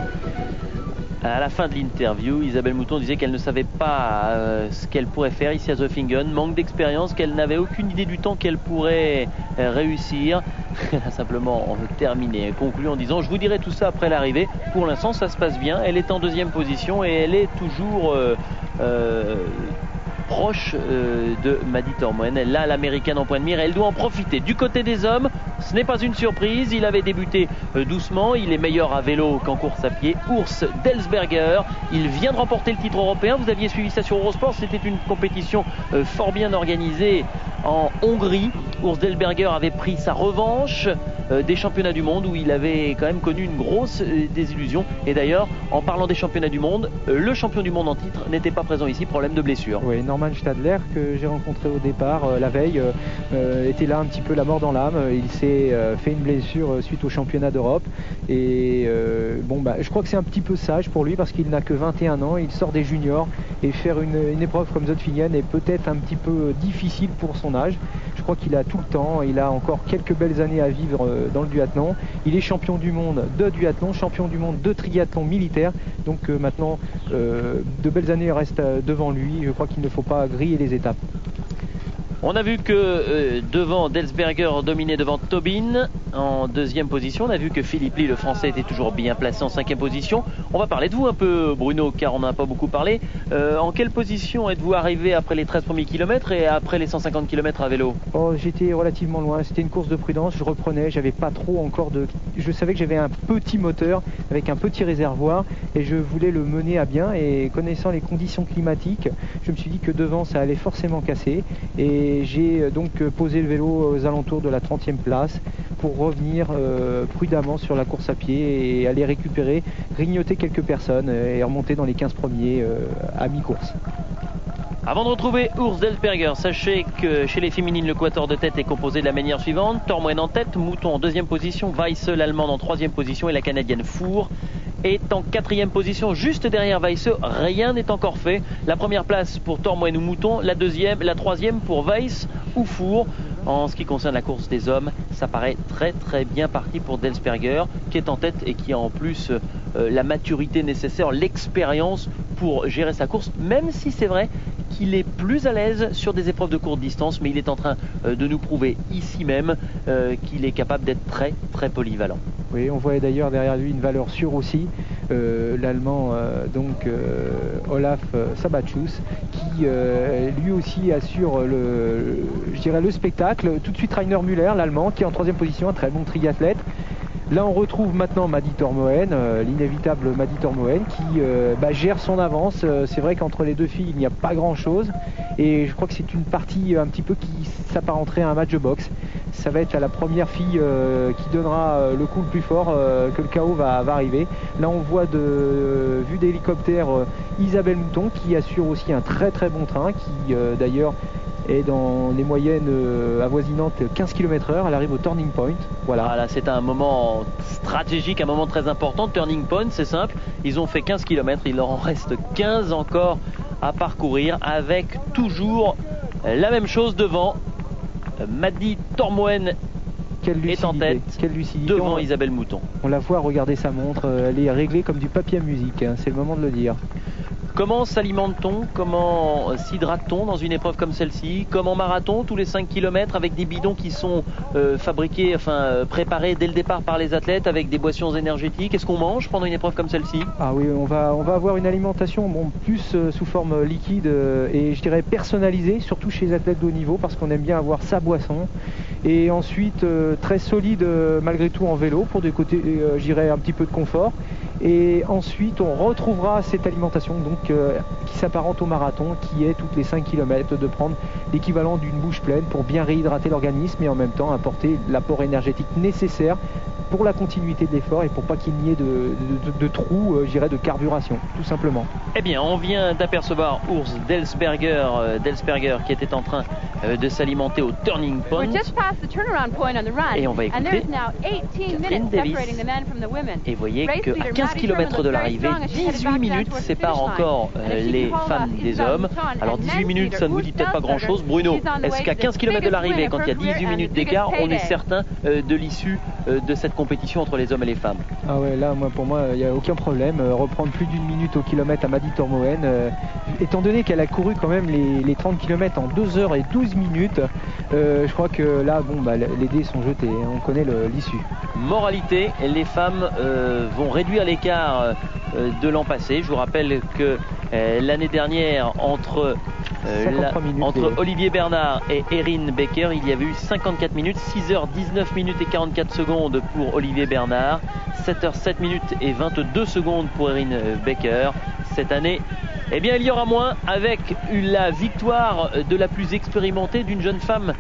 À la fin de l'interview, Isabelle Mouton disait qu'elle ne savait pas ce qu'elle pourrait faire ici à Zofingen, manque d'expérience, qu'elle n'avait aucune idée du temps qu'elle pourrait réussir. Elle a simplement terminé, conclu en disant: je vous dirai tout ça après l'arrivée. Pour l'instant ça se passe bien, elle est en 2e position et elle est toujours proche de Maddie Tormoen. Là, l'américaine en point de mire, elle doit en profiter. Du côté des hommes, ce n'est pas une surprise, il avait débuté doucement, il est meilleur à vélo qu'en course à pied. Urs Delsberger, il vient de remporter le titre européen. Vous aviez suivi ça sur Eurosport, c'était une compétition fort bien organisée en Hongrie. Urs Delsberger avait pris sa revanche des championnats du monde où il avait quand même connu une grosse désillusion. Et d'ailleurs, en parlant des championnats du monde, le champion du monde en titre n'était pas présent ici, problème de blessure. Oui, Norman Stadler, que j'ai rencontré au départ la veille, était là un petit peu la mort dans l'âme. Il s'est fait une blessure suite au championnat d'Europe. Et je crois que c'est un petit peu sage pour lui parce qu'il n'a que 21 ans, il sort des juniors et faire une épreuve comme Zotfingen est peut-être un petit peu difficile pour son âge. Je crois qu'il a tout le temps, il a encore quelques belles années à vivre dans le duathlon. Il est champion du monde de duathlon, champion du monde de triathlon militaire. Donc maintenant, de belles années restent devant lui. Je crois qu'il ne faut pas griller les étapes. On a vu que devant Delsberger dominé devant Tobin en deuxième position. On a vu que Philippe Lee, le français, était toujours bien placé en cinquième position. On va parler de vous un peu, Bruno, car on n'en a pas beaucoup parlé. En quelle position êtes-vous arrivé après les 13 premiers kilomètres et après les 150 km à vélo? J'étais relativement loin. C'était une course de prudence. Je reprenais. J'avais pas trop encore de. Je savais que j'avais un petit moteur avec un petit réservoir et je voulais le mener à bien. Et connaissant les conditions climatiques, je me suis dit que devant ça allait forcément casser. Et j'ai donc posé le vélo aux alentours de la 30e place pour revenir prudemment sur la course à pied et aller récupérer, grignoter quelques personnes et remonter dans les 15 premiers à mi-course. Avant de retrouver Urs Delsberger, sachez que chez les féminines, le quatuor de tête est composé de la manière suivante: Tormoen en tête, Mouton en deuxième position, Weisse l'allemande en troisième position et la canadienne Four est en quatrième position, juste derrière Weisse. Rien n'est encore fait. La première place pour Tormoen ou Mouton, la troisième pour Weisse ou Four. En ce qui concerne la course des hommes, ça paraît très très bien parti pour Delsberger, qui est en tête et qui a en plus la maturité nécessaire, l'expérience pour gérer sa course, même si c'est vrai qu'il est plus à l'aise sur des épreuves de courte distance, mais il est en train de nous prouver ici même qu'il est capable d'être très très polyvalent. Oui, on voyait d'ailleurs derrière lui une valeur sûre aussi, l'allemand Olaf Sabachus, qui lui aussi assure le spectacle. Tout de suite Rainer Müller, l'allemand, qui est en troisième position, un très bon triathlète. Là on retrouve maintenant Maddie Tormoen, l'inévitable Maddie Tormoen, qui gère son avance. C'est vrai qu'entre les deux filles il n'y a pas grand chose et je crois que c'est une partie un petit peu qui s'apparenterait à un match de boxe. Ça va être à la première fille qui donnera le coup le plus fort que le chaos va arriver. Là on voit vue d'hélicoptère Isabelle Mouton qui assure aussi un très très bon train, qui d'ailleurs est dans les moyennes avoisinantes 15 km/h. Elle arrive au turning point. Voilà, c'est un moment stratégique, un moment très important. Turning point, c'est simple, ils ont fait 15 km, il leur en reste 15 encore à parcourir, avec toujours la même chose devant. Maddie Tormoen est en tête devant Isabelle Mouton. On la voit regarder sa montre, elle est réglée comme du papier à musique, hein, c'est le moment de le dire. Comment s'alimente-t-on? Comment s'hydrate-t-on dans une épreuve comme celle-ci? Comme en marathon, tous les 5 km, avec des bidons qui sont préparés dès le départ par les athlètes, avec des boissons énergétiques. Est-ce qu'on mange pendant une épreuve comme celle-ci? Ah oui, on va avoir une alimentation plus sous forme liquide et je dirais personnalisée, surtout chez les athlètes de haut niveau, parce qu'on aime bien avoir sa boisson. Et ensuite, très solide malgré tout en vélo, pour des côtés, je dirais, un petit peu de confort. Et ensuite on retrouvera cette alimentation qui s'apparente au marathon, qui est toutes les 5 km de prendre l'équivalent d'une bouche pleine pour bien réhydrater l'organisme et en même temps apporter l'apport énergétique nécessaire pour la continuité de l'effort et pour pas qu'il n'y ait de trous, de carburation, tout simplement. Eh bien, on vient d'apercevoir Urs Delsberger qui était en train de s'alimenter au turning point. Et on va écouter Catherine Davis. Et vous voyez qu'à 15 km de l'arrivée, 18 minutes séparent encore les femmes des hommes. Alors 18 minutes, ça ne vous dit peut-être pas grand-chose. Bruno, est-ce qu'à 15 km de l'arrivée, quand il y a 18 minutes d'écart, on est certain de l'issue de cette compétition entre les hommes et les femmes. Ah ouais, là, pour moi, il n'y a aucun problème. Reprendre plus d'1 minute au kilomètre à Madi Tormoen, étant donné qu'elle a couru quand même les 30 km en 2 heures et 12 minutes, je crois que là, les dés sont jetés. On connaît l'issue. Moralité, les femmes vont réduire l'écart de l'an passé. Je vous rappelle que l'année dernière, entre Olivier Bernard et Erin Becker, il y avait eu 54 minutes, 6h19 minutes et 44 secondes pour Olivier Bernard, 7h07 minutes et 22 secondes pour Erin Becker. Cette année, eh bien, il y aura moins, avec la victoire de la plus expérimentée, d'une jeune femme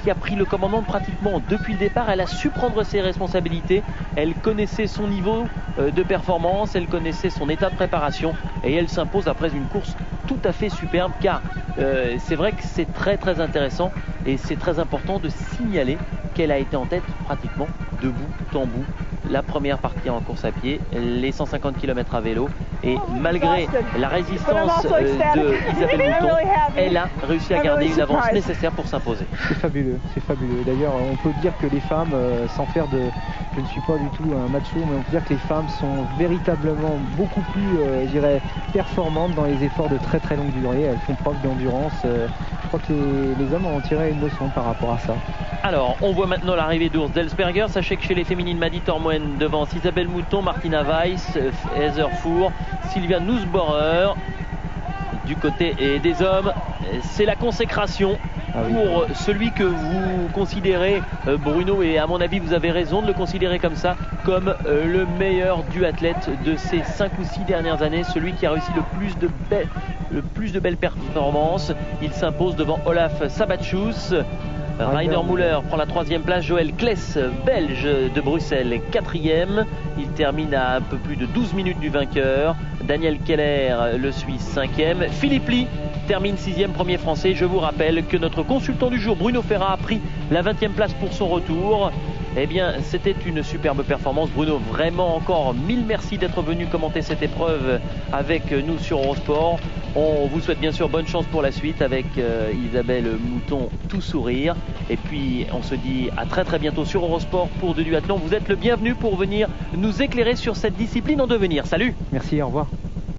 qui a pris le commandement pratiquement depuis le départ. Elle a su prendre ses responsabilités, elle connaissait son niveau de performance, elle connaissait son état de préparation et elle s'impose après une course tout à fait superbe, car c'est vrai que c'est très très intéressant et c'est très important de signaler qu'elle a été en tête pratiquement de bout en bout. La première partie en course à pied, les 150 km à vélo, et malgré la résistance de Isabelle Mouton, elle a réussi à garder une avance nécessaire pour s'imposer. C'est fabuleux, c'est fabuleux. D'ailleurs, on peut dire que les femmes, sans faire je ne suis pas du tout un macho, mais on peut dire que les femmes sont véritablement beaucoup plus, je dirais, performantes dans les efforts de très très longue durée. Elles font preuve d'endurance. Je crois que les hommes ont tiré une leçon par rapport à ça. Alors, on voit maintenant l'arrivée d'Urs Delsberger. Sachez que chez les féminines, Madi Tormoen devance Isabelle Mouton, Martina Weiss, Heather Four, Sylvia Nussbauer. Du côté des hommes, c'est la consécration pour celui que vous considérez, Bruno, et à mon avis vous avez raison de le considérer comme ça, comme le meilleur duathlète de ces 5 ou 6 dernières années, celui qui a réussi le plus de belles performances. Il s'impose devant Olaf Sabatschus. Rainer Müller prend la 3e place, Joël Kless, belge de Bruxelles, 4e. Il termine à un peu plus de 12 minutes du vainqueur. Daniel Keller le suit 5e. Philippe Lee termine 6e, premier français. Je vous rappelle que notre consultant du jour, Bruno Ferrat, a pris la 20e place pour son retour. Eh bien, c'était une superbe performance. Bruno, vraiment encore 1000 merci d'être venu commenter cette épreuve avec nous sur Eurosport. On vous souhaite bien sûr bonne chance pour la suite avec Isabelle Mouton, tout sourire. Et puis, on se dit à très très bientôt sur Eurosport pour de duathlon. Vous êtes le bienvenu pour venir nous éclairer sur cette discipline en devenir. Salut! Merci, au revoir.